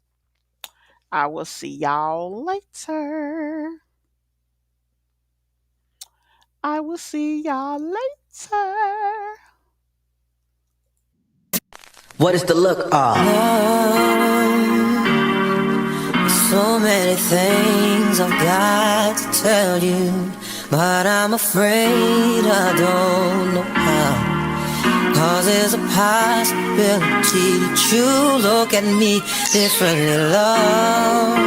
I will see y'all later. I will see y'all later. What is the look? So many things I've got to tell you, but I'm afraid I don't know how. Cause there's a possibility that you look at me differently, love.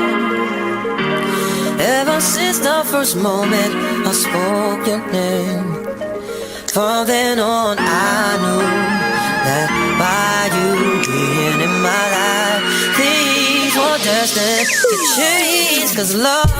Ever since the first moment I spoke your name, from then on I knew that by you being in my life, things were destined to change. Cause love